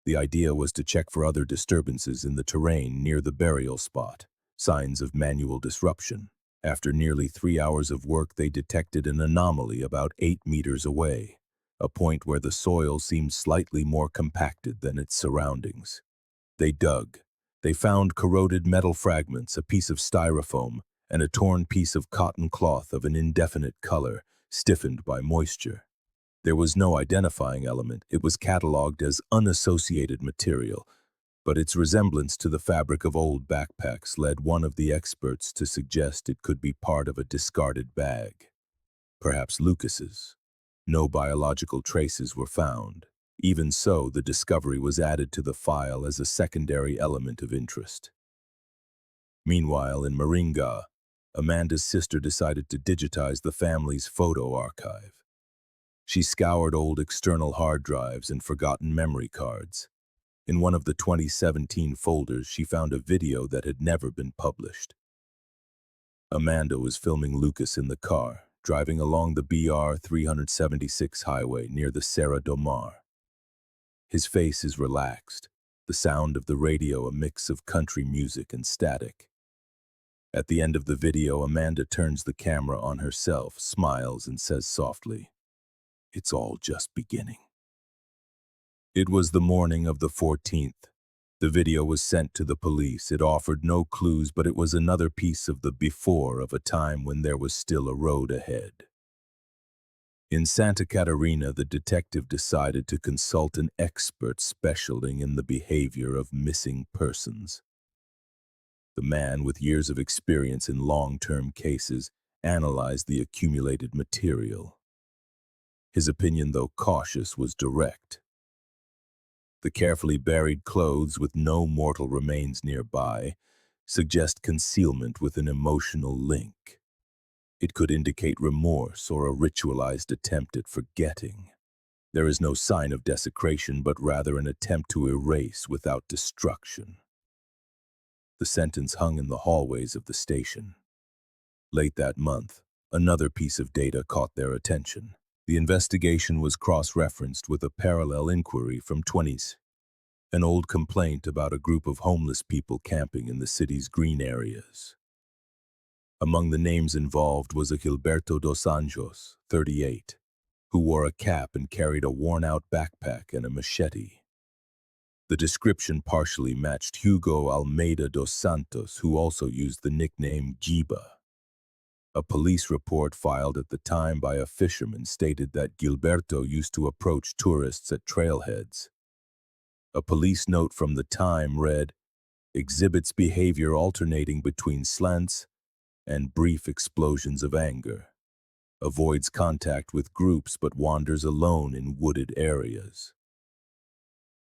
The idea was to check for other disturbances in the terrain near the burial spot, signs of manual disruption. After nearly 3 hours of work, they detected an anomaly about 8 meters away, a point where the soil seemed slightly more compacted than its surroundings. They dug. They found corroded metal fragments, a piece of styrofoam, and a torn piece of cotton cloth of an indefinite color, stiffened by moisture. There was no identifying element. It was catalogued as unassociated material, but its resemblance to the fabric of old backpacks led one of the experts to suggest it could be part of a discarded bag. Perhaps Lucas's. No biological traces were found. Even so, the discovery was added to the file as a secondary element of interest. Meanwhile, in Moringa, Amanda's sister decided to digitize the family's photo archive. She scoured old external hard drives and forgotten memory cards. In one of the 2017 folders, she found a video that had never been published. Amanda was filming Lucas in the car, driving along the BR 376 highway near the Serra do Mar. His face is relaxed, the sound of the radio a mix of country music and static. At the end of the video, Amanda turns the camera on herself, smiles, and says softly, "It's all just beginning." It was the morning of the 14th. The video was sent to the police. It offered no clues, but it was another piece of the before of a time when there was still a road ahead. In Santa Catarina, the detective decided to consult an expert specializing in the behavior of missing persons. The man, with years of experience in long-term cases, analyzed the accumulated material. His opinion, though cautious, was direct. The carefully buried clothes, with no mortal remains nearby, suggest concealment with an emotional link. It could indicate remorse or a ritualized attempt at forgetting. There is no sign of desecration, but rather an attempt to erase without destruction. The sentence hung in the hallways of the station. Late that month, another piece of data caught their attention. The investigation was cross-referenced with a parallel inquiry from 20s, an old complaint about a group of homeless people camping in the city's green areas. Among the names involved was a Gilberto dos Anjos, 38, who wore a cap and carried a worn-out backpack and a machete. The description partially matched Hugo Almeida dos Santos, who also used the nickname Giba. A police report filed at the time by a fisherman stated that Gilberto used to approach tourists at trailheads. A police note from the time read, "Exhibits behavior alternating between slants and brief explosions of anger. Avoids contact with groups but wanders alone in wooded areas."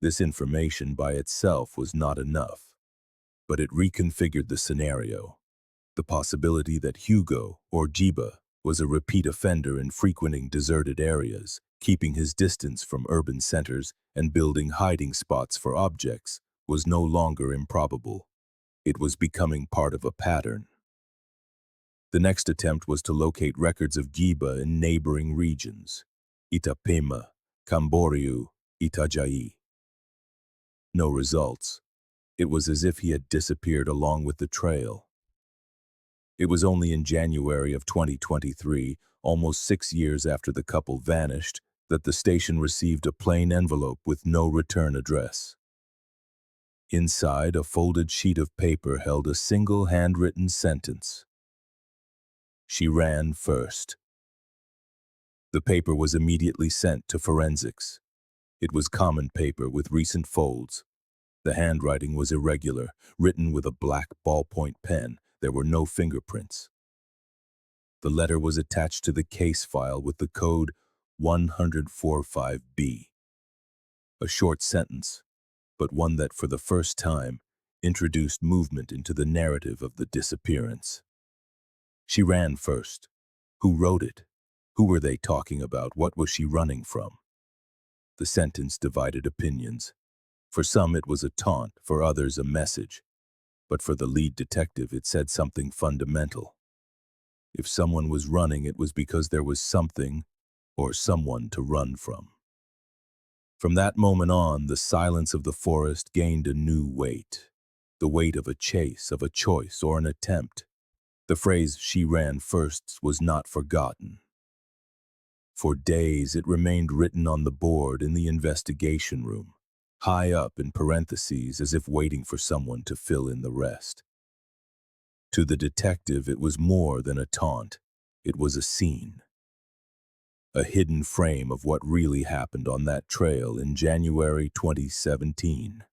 This information by itself was not enough, but it reconfigured the scenario. The possibility that Hugo, or Giba, was a repeat offender in frequenting deserted areas, keeping his distance from urban centers and building hiding spots for objects, was no longer improbable. It was becoming part of a pattern. The next attempt was to locate records of Giba in neighboring regions: Itapema, Camboriú, Itajaí. No results. It was as if he had disappeared along with the trail. It was only in January of 2023, almost 6 years after the couple vanished, that the station received a plain envelope with no return address. Inside, a folded sheet of paper held a single handwritten sentence: "She ran first." The paper was immediately sent to forensics. It was common paper with recent folds. The handwriting was irregular, written with a black ballpoint pen. There were no fingerprints. The letter was attached to the case file with the code 145B. A short sentence, but one that for the first time introduced movement into the narrative of the disappearance. She ran first. Who wrote it? Who were they talking about? What was she running from? The sentence divided opinions. For some it was a taunt, for others a message. But for the lead detective it said something fundamental. If someone was running, it was because there was something or someone to run from. From that moment on, the silence of the forest gained a new weight. The weight of a chase, of a choice, or an attempt. The phrase, "she ran first," was not forgotten. For days it remained written on the board in the investigation room, high up in parentheses as if waiting for someone to fill in the rest. To the detective, it was more than a taunt. It was a scene. A hidden frame of what really happened on that trail in January 2017.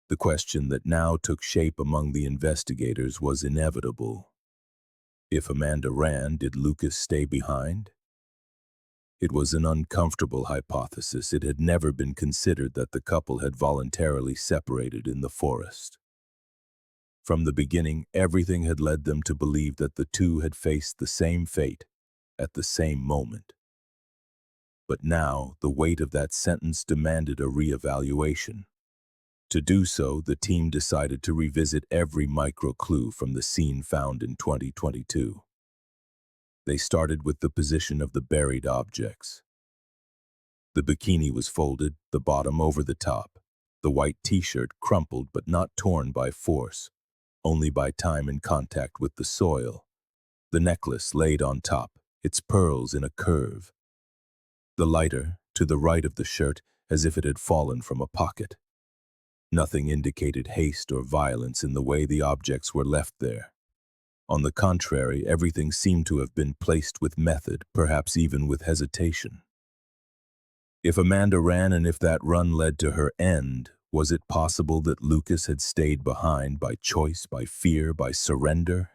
The question that now took shape among the investigators was inevitable. If Amanda ran, did Lucas stay behind? It was an uncomfortable hypothesis. It had never been considered that the couple had voluntarily separated in the forest. From the beginning, everything had led them to believe that the two had faced the same fate at the same moment. But now, the weight of that sentence demanded a reevaluation. To do so, the team decided to revisit every micro-clue from the scene found in 2022. They started with the position of the buried objects. The bikini was folded, the bottom over the top. The white t-shirt crumpled but not torn by force, only by time and contact with the soil. The necklace laid on top, its pearls in a curve. The lighter, to the right of the shirt, as if it had fallen from a pocket. Nothing indicated haste or violence in the way the objects were left there. On the contrary, everything seemed to have been placed with method, perhaps even with hesitation. If Amanda ran and if that run led to her end, was it possible that Lucas had stayed behind by choice, by fear, by surrender?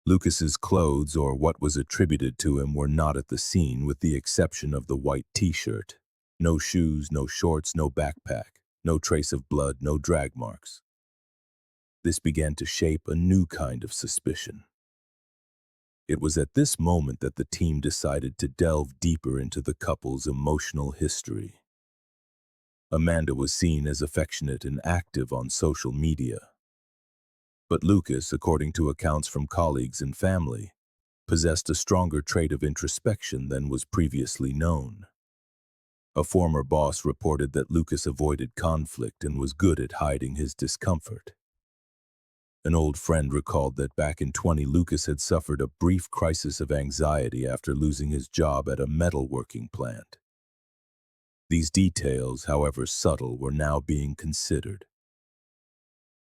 Lucas's clothes, or what was attributed to him, were not at the scene with the exception of the white t-shirt. No shoes, no shorts, no backpack, no trace of blood, no drag marks. This began to shape a new kind of suspicion. It was at this moment that the team decided to delve deeper into the couple's emotional history. Amanda was seen as affectionate and active on social media. But Lucas, according to accounts from colleagues and family, possessed a stronger trait of introspection than was previously known. A former boss reported that Lucas avoided conflict and was good at hiding his discomfort. An old friend recalled that back in 20, Lucas had suffered a brief crisis of anxiety after losing his job at a metalworking plant. These details, however subtle, were now being considered.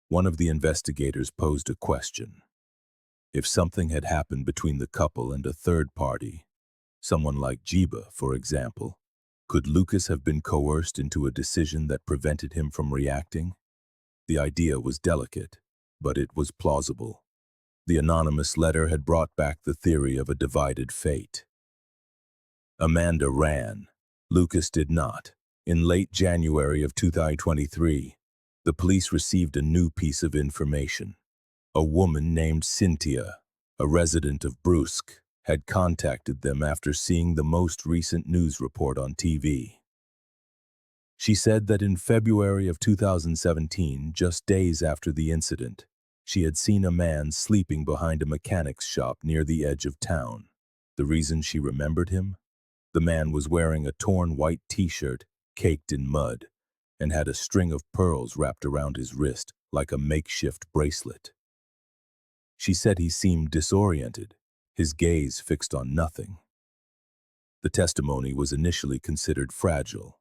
One of the investigators posed a question. If something had happened between the couple and a third party, someone like Jiba, for example, could Lucas have been coerced into a decision that prevented him from reacting? The idea was delicate, but it was plausible. The anonymous letter had brought back the theory of a divided fate. Amanda ran. Lucas did not. In late January of 2023, the police received a new piece of information. A woman named Cynthia, a resident of Brusque, had contacted them after seeing the most recent news report on TV. She said that in February of 2017, just days after the incident, she had seen a man sleeping behind a mechanic's shop near the edge of town. The reason she remembered him? The man was wearing a torn white t-shirt caked in mud and had a string of pearls wrapped around his wrist like a makeshift bracelet. She said he seemed disoriented, his gaze fixed on nothing. The testimony was initially considered fragile.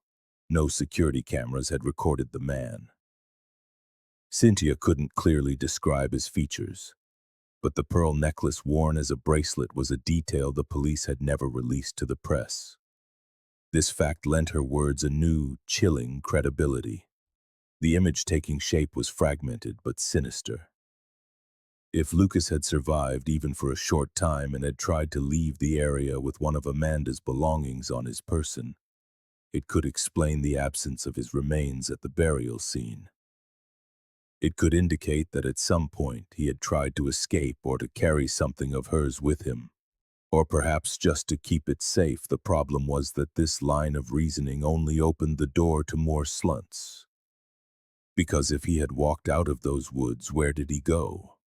No security cameras had recorded the man. Cynthia couldn't clearly describe his features, but the pearl necklace worn as a bracelet was a detail the police had never released to the press. This fact lent her words a new, chilling credibility. The image taking shape was fragmented but sinister. If Lucas had survived even for a short time and had tried to leave the area with one of Amanda's belongings on his person, it could explain the absence of his remains at the burial scene. It could indicate that at some point he had tried to escape or to carry something of hers with him, or perhaps just to keep it safe. The problem was that this line of reasoning only opened the door to more slunts. Because if he had walked out of those woods, where did he go?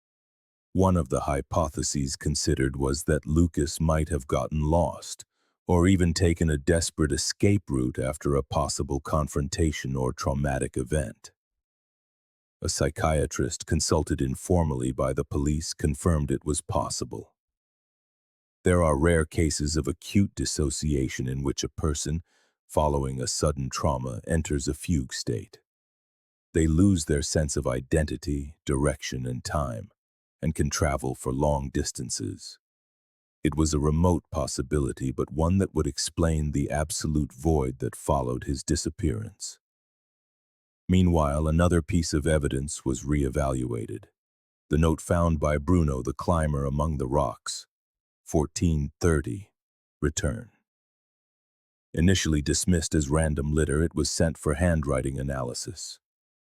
One of the hypotheses considered was that Lucas might have gotten lost, or even taken a desperate escape route after a possible confrontation or traumatic event. A psychiatrist consulted informally by the police confirmed it was possible. There are rare cases of acute dissociation in which a person, following a sudden trauma, enters a fugue state. They lose their sense of identity, direction, and time, and can travel for long distances. It was a remote possibility, but one that would explain the absolute void that followed his disappearance. Meanwhile, another piece of evidence was reevaluated. The note found by Bruno the climber among the rocks. 1430. Return. Initially dismissed as random litter, it was sent for handwriting analysis.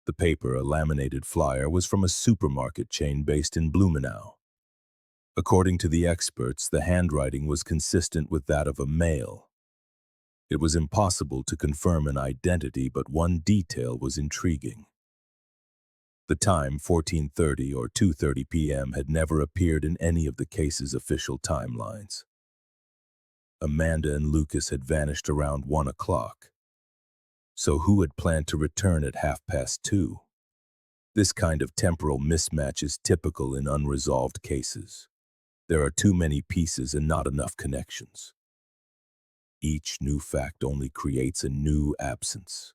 The paper, a laminated flyer, was from a supermarket chain based in Blumenau. According to the experts, the handwriting was consistent with that of a male. It was impossible to confirm an identity, but one detail was intriguing. The time, 14:30 or 2:30 p.m., had never appeared in any of the case's official timelines. Amanda and Lucas had vanished around 1 o'clock. So who had planned to return at 2:30? This kind of temporal mismatch is typical in unresolved cases. There are too many pieces and not enough connections. Each new fact only creates a new absence.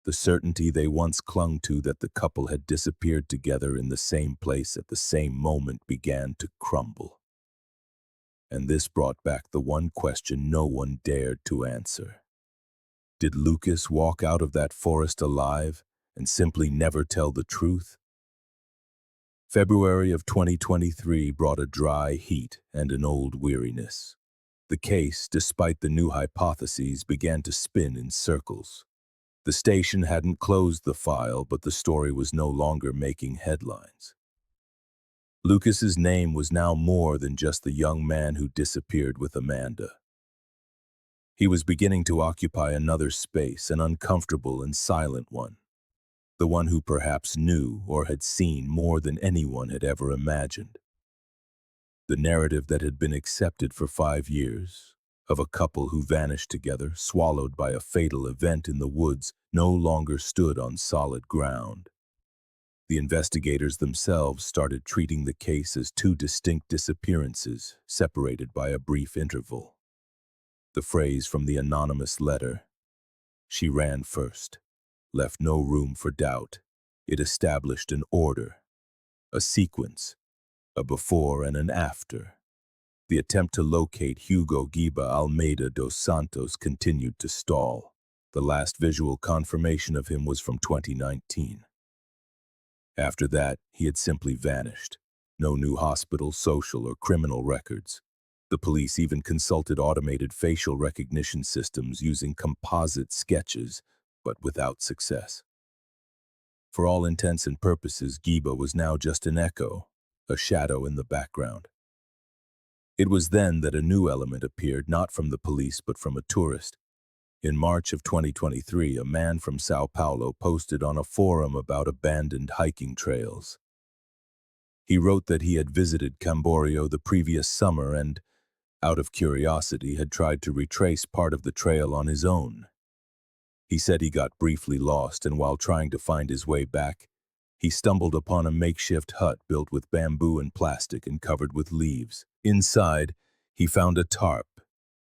The certainty they once clung to that the couple had disappeared together in the same place at the same moment began to crumble. And this brought back the one question no one dared to answer. Did Lucas walk out of that forest alive and simply never tell the truth? February of 2023 brought a dry heat and an old weariness. The case, despite the new hypotheses, began to spin in circles. The station hadn't closed the file, but the story was no longer making headlines. Lucas's name was now more than just the young man who disappeared with Amanda. He was beginning to occupy another space, an uncomfortable and silent one. The one who perhaps knew or had seen more than anyone had ever imagined. The narrative that had been accepted for 5 years, of a couple who vanished together, swallowed by a fatal event in the woods, no longer stood on solid ground. The investigators themselves started treating the case as two distinct disappearances, separated by a brief interval. The phrase from the anonymous letter, "She ran first," left no room for doubt. It established an order, a sequence, a before and an after. The attempt to locate Hugo Giba Almeida dos Santos continued to stall. The last visual confirmation of him was from 2019. After that, he had simply vanished. No new hospital, social, or criminal records. The police even consulted automated facial recognition systems using composite sketches, but without success. For all intents and purposes, Giba was now just an echo, a shadow in the background. It was then that a new element appeared, not from the police but from a tourist. In March of 2023, a man from Sao Paulo posted on a forum about abandoned hiking trails. He wrote that he had visited Camboriú the previous summer and, out of curiosity, had tried to retrace part of the trail on his own. He said he got briefly lost, and while trying to find his way back, he stumbled upon a makeshift hut built with bamboo and plastic and covered with leaves. Inside, he found a tarp,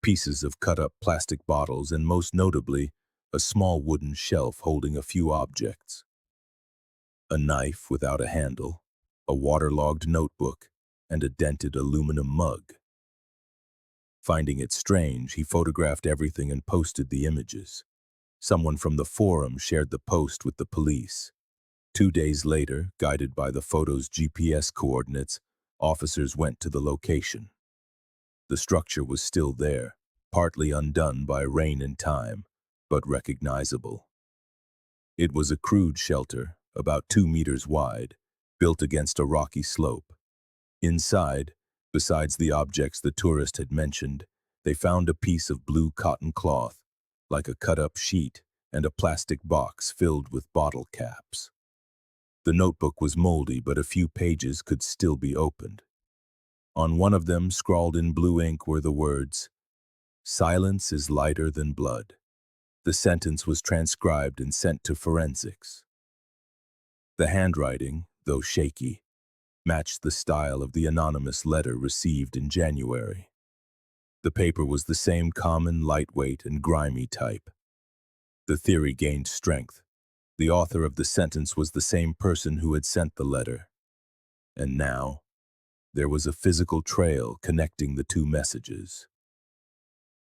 pieces of cut-up plastic bottles, and most notably, a small wooden shelf holding a few objects. A knife without a handle, a waterlogged notebook, and a dented aluminum mug. Finding it strange, he photographed everything and posted the images. Someone from the forum shared the post with the police. 2 days later, guided by the photo's GPS coordinates, officers went to the location. The structure was still there, partly undone by rain and time, but recognizable. It was a crude shelter, about 2 meters wide, built against a rocky slope. Inside, besides the objects the tourist had mentioned, they found a piece of blue cotton cloth, like a cut-up sheet, and a plastic box filled with bottle caps. The notebook was moldy, but a few pages could still be opened. On one of them, scrawled in blue ink, were the words, "Silence is lighter than blood." The sentence was transcribed and sent to forensics. The handwriting, though shaky, matched the style of the anonymous letter received in January. The paper was the same common, lightweight, and grimy type. The theory gained strength. The author of the sentence was the same person who had sent the letter. And now, there was a physical trail connecting the two messages.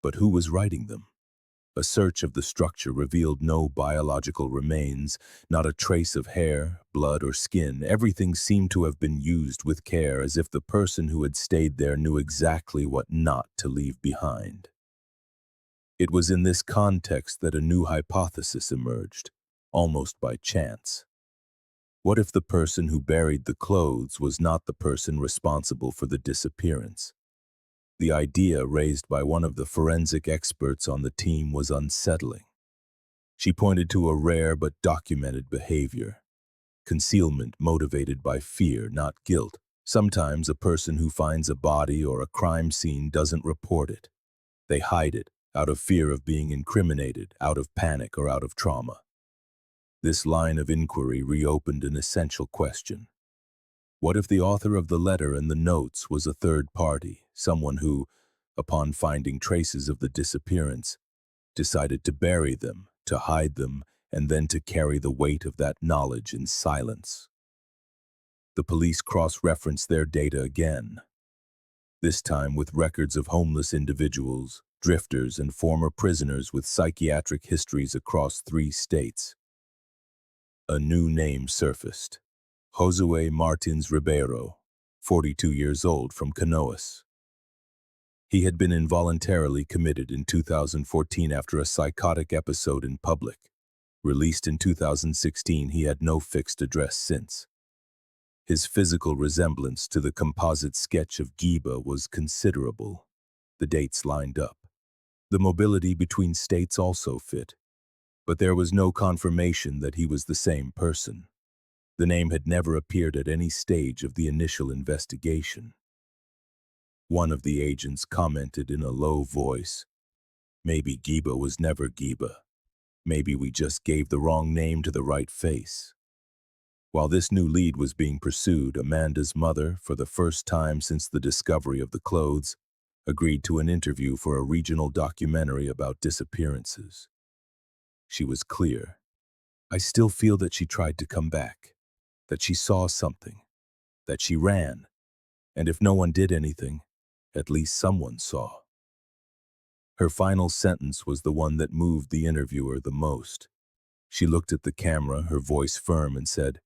But who was writing them? A search of the structure revealed no biological remains, not a trace of hair, blood, or skin. Everything seemed to have been used with care, as if the person who had stayed there knew exactly what not to leave behind. It was in this context that a new hypothesis emerged, almost by chance. What if the person who buried the clothes was not the person responsible for the disappearance? The idea raised by one of the forensic experts on the team was unsettling. She pointed to a rare but documented behavior: concealment motivated by fear, not guilt. Sometimes a person who finds a body or a crime scene doesn't report it. They hide it, out of fear of being incriminated, out of panic, or out of trauma. This line of inquiry reopened an essential question. What if the author of the letter and the notes was a third party, someone who, upon finding traces of the disappearance, decided to bury them, to hide them, and then to carry the weight of that knowledge in silence? The police cross-referenced their data again, this time with records of homeless individuals, drifters, and former prisoners with psychiatric histories across 3 states. A new name surfaced: Josué Martins Ribeiro, 42 years old, from Canoas. He had been involuntarily committed in 2014 after a psychotic episode in public. Released in 2016, he had no fixed address since. His physical resemblance to the composite sketch of Giba was considerable. The dates lined up. The mobility between states also fit. But there was no confirmation that he was the same person. The name had never appeared at any stage of the initial investigation. One of the agents commented in a low voice, "Maybe Giba was never Giba. Maybe we just gave the wrong name to the right face." While this new lead was being pursued, Amanda's mother, for the first time since the discovery of the clothes, agreed to an interview for a regional documentary about disappearances. She was clear. "I still feel that she tried to come back, that she saw something, that she ran, and if no one did anything, at least someone saw." Her final sentence was the one that moved the interviewer the most. She looked at the camera, her voice firm, and said,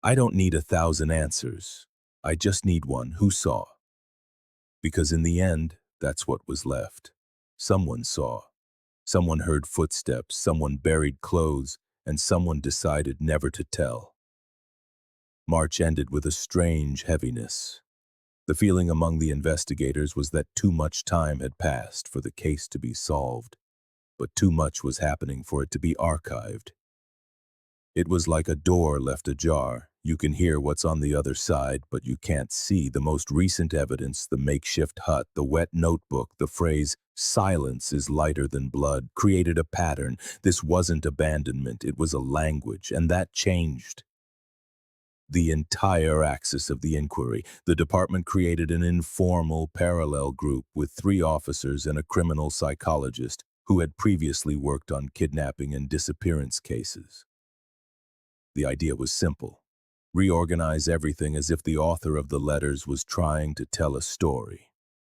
"I don't need 1,000 answers. I just need one. Who saw?" Because in the end, that's what was left. Someone saw. Someone heard footsteps, someone buried clothes, and someone decided never to tell. March ended with a strange heaviness. The feeling among the investigators was that too much time had passed for the case to be solved, but too much was happening for it to be archived. It was like a door left ajar. You can hear what's on the other side, but you can't see the most recent evidence, the makeshift hut, the wet notebook, the phrase, "Silence is lighter than blood," created a pattern. This wasn't abandonment, it was a language, and that changed the entire axis of the inquiry. The department created an informal parallel group with 3 officers and a criminal psychologist who had previously worked on kidnapping and disappearance cases. The idea was simple. Reorganize everything as if the author of the letters was trying to tell a story,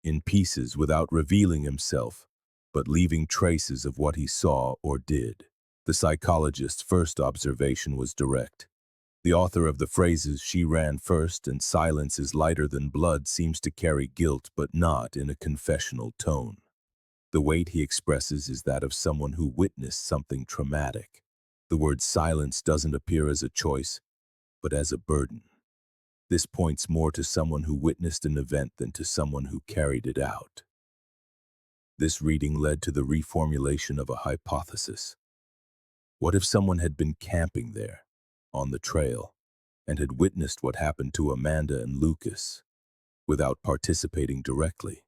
in pieces without revealing himself, but leaving traces of what he saw or did. The psychologist's first observation was direct. The author of the phrases "she ran first" and "silence is lighter than blood" seems to carry guilt, but not in a confessional tone. The weight he expresses is that of someone who witnessed something traumatic. The word silence doesn't appear as a choice, but as a burden. This points more to someone who witnessed an event than to someone who carried it out. This reading led to the reformulation of a hypothesis. What if someone had been camping there, on the trail, and had witnessed what happened to Amanda and Lucas, without participating directly?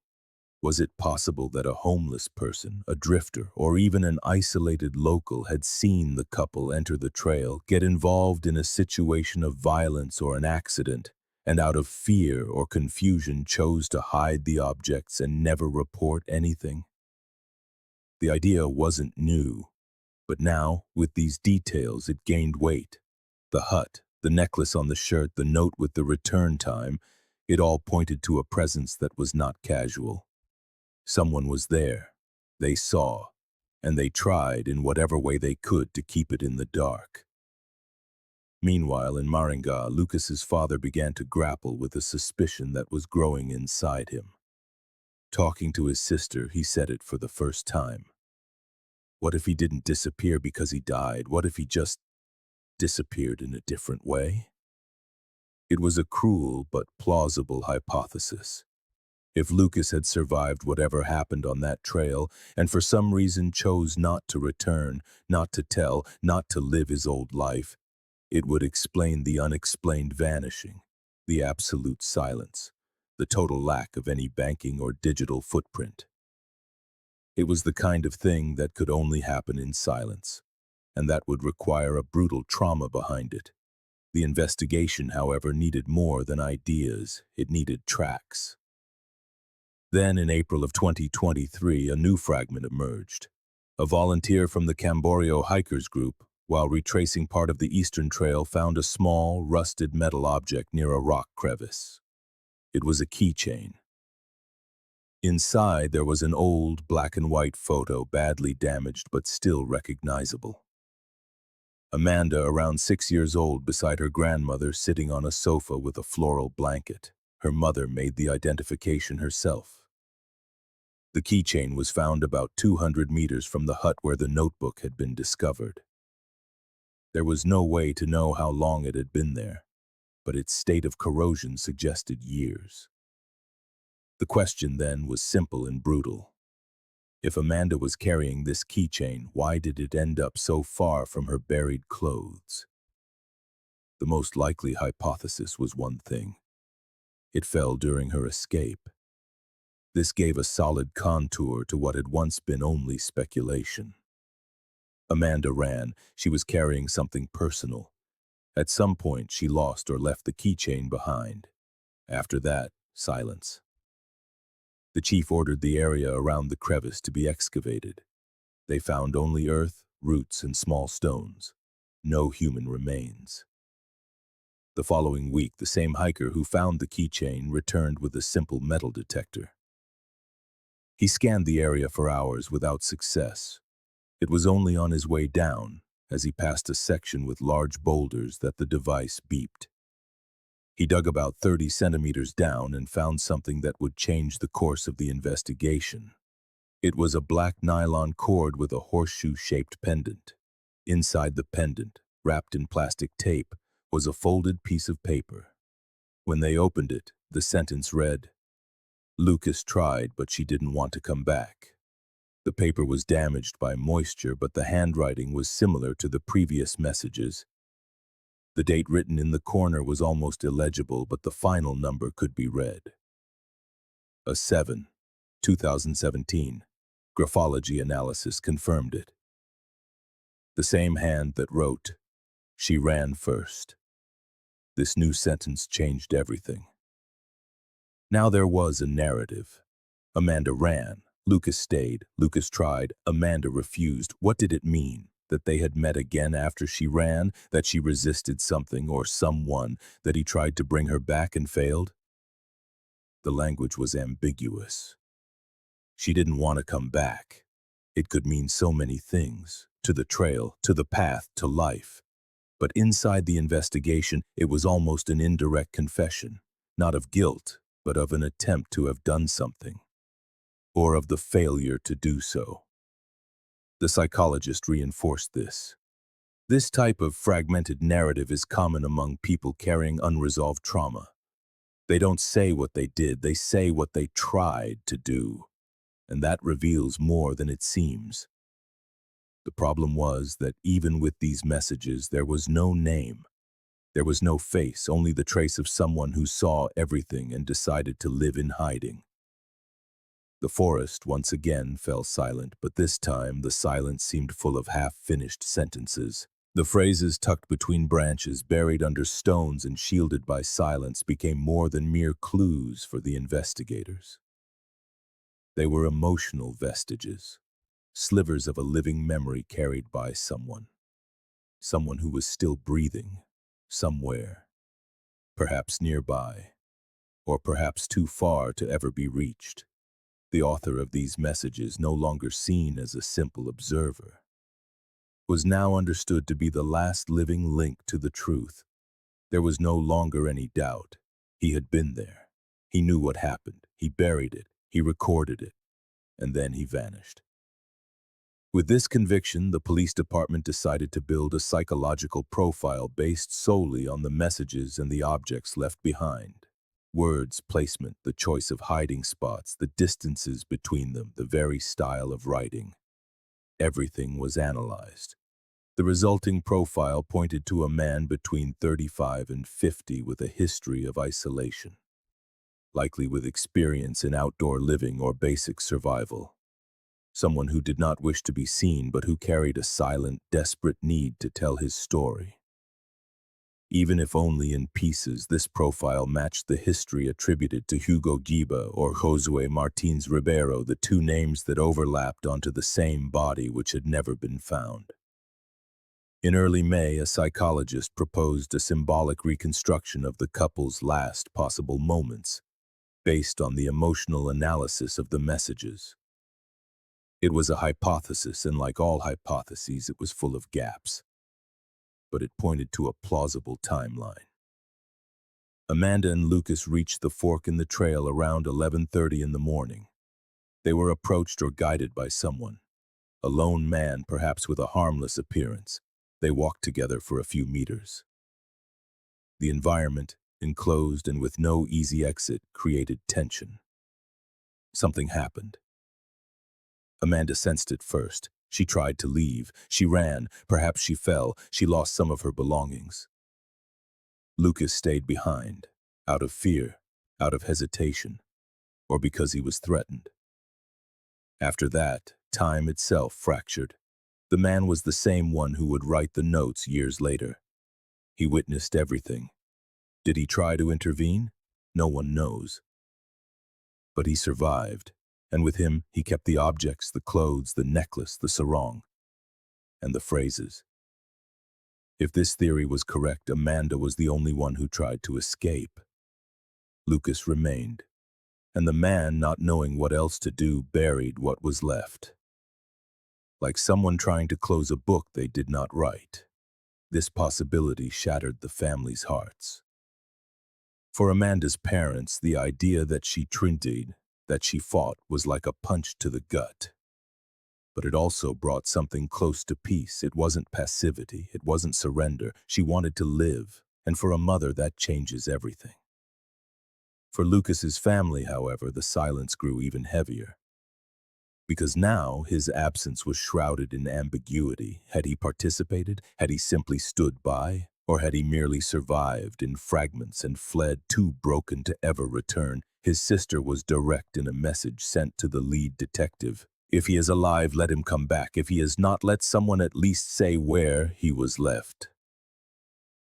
Was it possible that a homeless person, a drifter, or even an isolated local had seen the couple enter the trail, get involved in a situation of violence or an accident, and out of fear or confusion chose to hide the objects and never report anything? The idea wasn't new, but now, with these details, it gained weight. The hut, the necklace on the shirt, the note with the return time, it all pointed to a presence that was not casual. Someone was there. They saw, and they tried in whatever way they could to keep it in the dark. Meanwhile, in Maringa, Lucas's father began to grapple with a suspicion that was growing inside him. Talking to his sister, he said it for the first time. What if he didn't disappear because he died? What if he just disappeared in a different way? It was a cruel but plausible hypothesis. If Lucas had survived whatever happened on that trail, and for some reason chose not to return, not to tell, not to live his old life, it would explain the unexplained vanishing, the absolute silence, the total lack of any banking or digital footprint. It was the kind of thing that could only happen in silence, and that would require a brutal trauma behind it. The investigation, however, needed more than ideas. It needed tracks. Then, in April of 2023, a new fragment emerged. A volunteer from the Camborio Hikers Group, while retracing part of the Eastern Trail, found a small, rusted metal object near a rock crevice. It was a keychain. Inside, there was an old, black-and-white photo, badly damaged but still recognizable. Amanda, around 6 years old, beside her grandmother, sitting on a sofa with a floral blanket. Her mother made the identification herself. The keychain was found about 200 meters from the hut where the notebook had been discovered. There was no way to know how long it had been there, but its state of corrosion suggested years. The question then was simple and brutal. If Amanda was carrying this keychain, why did it end up so far from her buried clothes? The most likely hypothesis was one thing. It fell during her escape. This gave a solid contour to what had once been only speculation. Amanda ran. She was carrying something personal. At some point, she lost or left the keychain behind. After that, silence. The chief ordered the area around the crevice to be excavated. They found only earth, roots, and small stones. No human remains. The following week, the same hiker who found the keychain returned with a simple metal detector. He scanned the area for hours without success. It was only on his way down, as he passed a section with large boulders, that the device beeped. He dug about 30 centimeters down and found something that would change the course of the investigation. It was a black nylon cord with a horseshoe-shaped pendant. Inside the pendant, wrapped in plastic tape, was a folded piece of paper. When they opened it, the sentence read, "Lucas tried, but she didn't want to come back." The paper was damaged by moisture, but the handwriting was similar to the previous messages. The date written in the corner was almost illegible, but the final number could be read. A 7, 2017. Graphology analysis confirmed it. The same hand that wrote, "She ran first." This new sentence changed everything. Now there was a narrative. Amanda ran. Lucas stayed. Lucas tried. Amanda refused. What did it mean? That they had met again after she ran? That she resisted something or someone? That he tried to bring her back and failed? The language was ambiguous. She didn't want to come back. It could mean so many things. To the trail, to the path, to life. But inside the investigation, it was almost an indirect confession. Not of guilt, but of an attempt to have done something. Or of the failure to do so. The psychologist reinforced this. This type of fragmented narrative is common among people carrying unresolved trauma. They don't say what they did, they say what they tried to do. And that reveals more than it seems. The problem was that even with these messages, there was no name. There was no face, only the trace of someone who saw everything and decided to live in hiding. The forest once again fell silent, but this time the silence seemed full of half-finished sentences. The phrases tucked between branches, buried under stones and shielded by silence, became more than mere clues for the investigators. They were emotional vestiges, slivers of a living memory carried by someone. Someone who was still breathing, somewhere, perhaps nearby, or perhaps too far to ever be reached. The author of these messages, no longer seen as a simple observer, was now understood to be the last living link to the truth. There was no longer any doubt. He had been there. He knew what happened. He buried it. He recorded it. And then he vanished. With this conviction, the police department decided to build a psychological profile based solely on the messages and the objects left behind. Words, placement, the choice of hiding spots, the distances between them, the very style of writing. Everything was analyzed. The resulting profile pointed to a man between 35 and 50 with a history of isolation, likely with experience in outdoor living or basic survival. Someone who did not wish to be seen but who carried a silent, desperate need to tell his story. Even if only in pieces, this profile matched the history attributed to Hugo Giba or Josué Martins Ribeiro, the two names that overlapped onto the same body which had never been found. In early May, a psychologist proposed a symbolic reconstruction of the couple's last possible moments, based on the emotional analysis of the messages. It was a hypothesis, and like all hypotheses, it was full of gaps. But it pointed to a plausible timeline. Amanda and Lucas reached the fork in the trail around 11:30 in the morning. They were approached or guided by someone. A lone man, perhaps with a harmless appearance. They walked together for a few meters. The environment, enclosed and with no easy exit, created tension. Something happened. Amanda sensed it first. She tried to leave. She ran. Perhaps she fell. She lost some of her belongings. Lucas stayed behind, out of fear, out of hesitation, or because he was threatened. After that, time itself fractured. The man was the same one who would write the notes years later. He witnessed everything. Did he try to intervene? No one knows. But he survived, and with him he kept the objects, the clothes, the necklace, the sarong, and the phrases. If this theory was correct, Amanda was the only one who tried to escape. Lucas remained, and the man, not knowing what else to do, buried what was left. Like someone trying to close a book they did not write. This possibility shattered the family's hearts. For Amanda's parents, the idea that she trintied, that she fought, was like a punch to the gut. But it also brought something close to peace. It wasn't passivity, it wasn't surrender. She wanted to live, and for a mother that changes everything. For Lucas's family, however, the silence grew even heavier. Because now his absence was shrouded in ambiguity. Had he participated? Had he simply stood by? Or had he merely survived in fragments and fled, too broken to ever return? His sister was direct in a message sent to the lead detective. If he is alive, let him come back. If he is not, let someone at least say where he was left.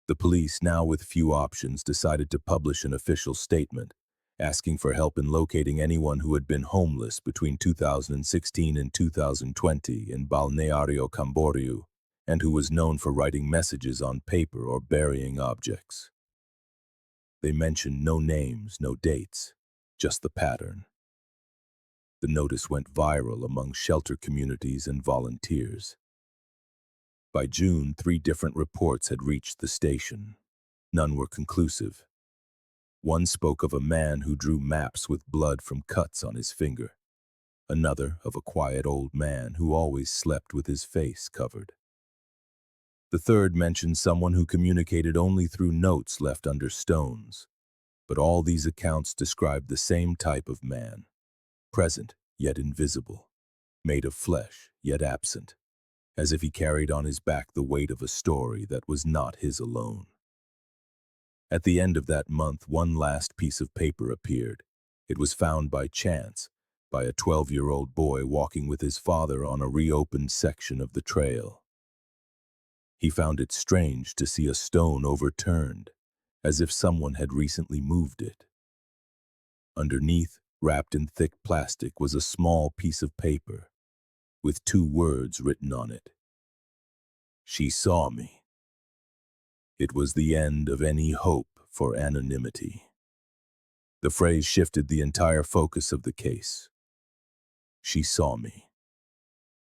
The police, now with few options, decided to publish an official statement, asking for help in locating anyone who had been homeless between 2016 and 2020 in Balneario Camboriú, and who was known for writing messages on paper or burying objects. They mentioned no names, no dates, just the pattern. The notice went viral among shelter communities and volunteers. By June, 3 different reports had reached the station. None were conclusive. One spoke of a man who drew maps with blood from cuts on his finger. Another of a quiet old man who always slept with his face covered. The third mentioned someone who communicated only through notes left under stones. But all these accounts described the same type of man, present yet invisible, made of flesh yet absent, as if he carried on his back the weight of a story that was not his alone. At the end of that month, one last piece of paper appeared. It was found by chance, by a 12-year-old boy walking with his father on a reopened section of the trail. He found it strange to see a stone overturned, as if someone had recently moved it. Underneath, wrapped in thick plastic, was a small piece of paper, with 2 words written on it. She saw me. It was the end of any hope for anonymity. The phrase shifted the entire focus of the case. She saw me.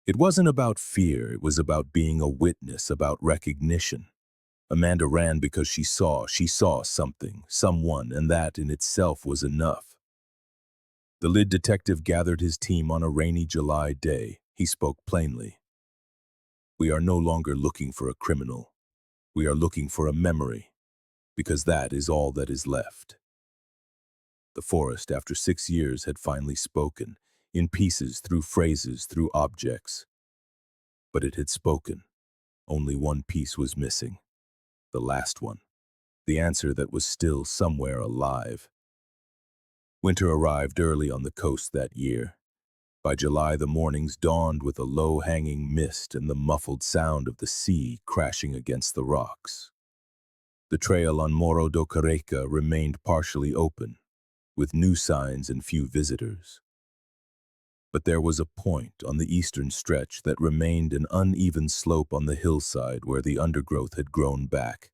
It wasn't about fear, it was about being a witness, about recognition. Amanda ran because she saw something, someone, and that in itself was enough. The lead detective gathered his team on a rainy July day. He spoke plainly. We are no longer looking for a criminal. We are looking for a memory, because that is all that is left. The forest, after 6 years, had finally spoken, in pieces, through phrases, through objects. But it had spoken. Only one piece was missing. The last one. The answer that was still somewhere alive. Winter arrived early on the coast that year. By July, the mornings dawned with a low-hanging mist and the muffled sound of the sea crashing against the rocks. The trail on Morro do Careca remained partially open, with new signs and few visitors. But there was a point on the eastern stretch that remained an uneven slope on the hillside where the undergrowth had grown back,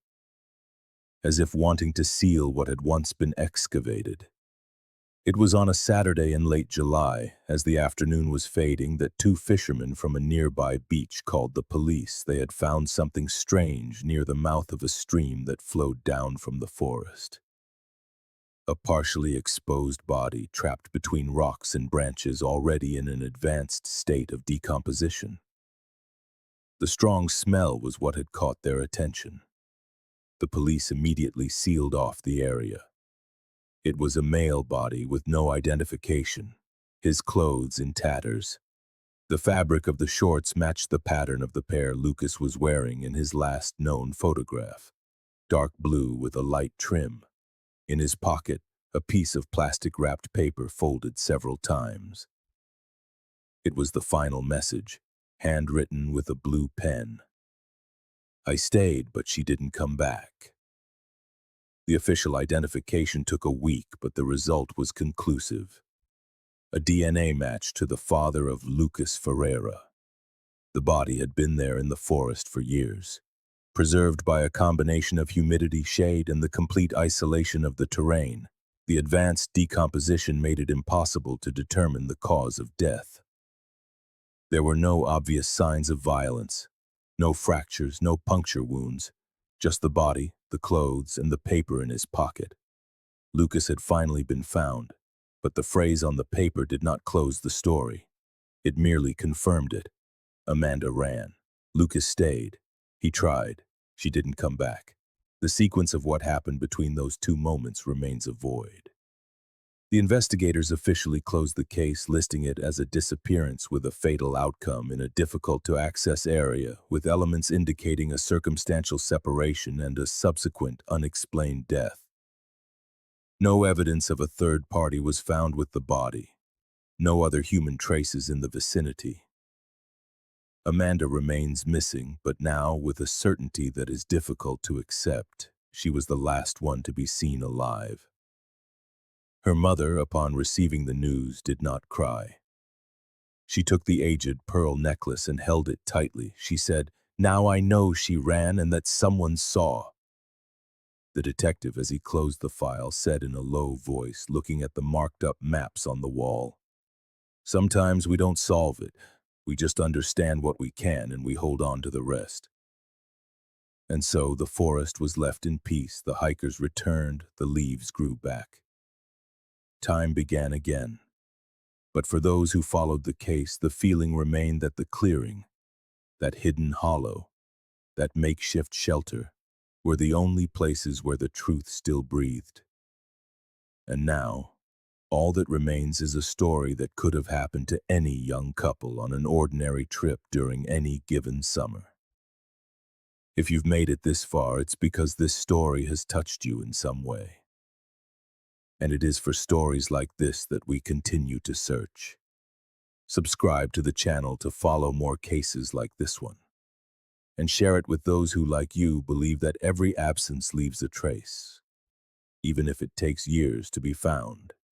as if wanting to seal what had once been excavated. It was on a Saturday in late July, as the afternoon was fading, that 2 fishermen from a nearby beach called the police. They had found something strange near the mouth of a stream that flowed down from the forest. A partially exposed body trapped between rocks and branches, already in an advanced state of decomposition. The strong smell was what had caught their attention. The police immediately sealed off the area. It was a male body with no identification, his clothes in tatters. The fabric of the shorts matched the pattern of the pair Lucas was wearing in his last known photograph, dark blue with a light trim. In his pocket, a piece of plastic-wrapped paper folded several times. It was the final message, handwritten with a blue pen. I stayed, but she didn't come back. The official identification took a week, but the result was conclusive. A DNA match to the father of Lucas Ferreira. The body had been there in the forest for years, preserved by a combination of humidity, shade, and the complete isolation of the terrain. The advanced decomposition made it impossible to determine the cause of death. There were no obvious signs of violence, no fractures, no puncture wounds, just the body, the clothes, and the paper in his pocket. Lucas had finally been found, but the phrase on the paper did not close the story. It merely confirmed it. Amanda ran. Lucas stayed. He tried. She didn't come back. The sequence of what happened between those two moments remains a void. The investigators officially closed the case, listing it as a disappearance with a fatal outcome in a difficult-to-access area, with elements indicating a circumstantial separation and a subsequent unexplained death. No evidence of a third party was found with the body. No other human traces in the vicinity. Amanda remains missing, but now with a certainty that is difficult to accept. She was the last one to be seen alive. Her mother, upon receiving the news, did not cry. She took the aged pearl necklace and held it tightly. She said, "Now I know she ran and that someone saw." The detective, as he closed the file, said in a low voice, looking at the marked-up maps on the wall, "Sometimes we don't solve it. We just understand what we can and we hold on to the rest." And so the forest was left in peace. The hikers returned. The leaves grew back. Time began again. But for those who followed the case, the feeling remained that the clearing, that hidden hollow, that makeshift shelter, were the only places where the truth still breathed. And now, all that remains is a story that could have happened to any young couple on an ordinary trip during any given summer. If you've made it this far, it's because this story has touched you in some way. And it is for stories like this that we continue to search. Subscribe to the channel to follow more cases like this one. And share it with those who, like you, believe that every absence leaves a trace, even if it takes years to be found.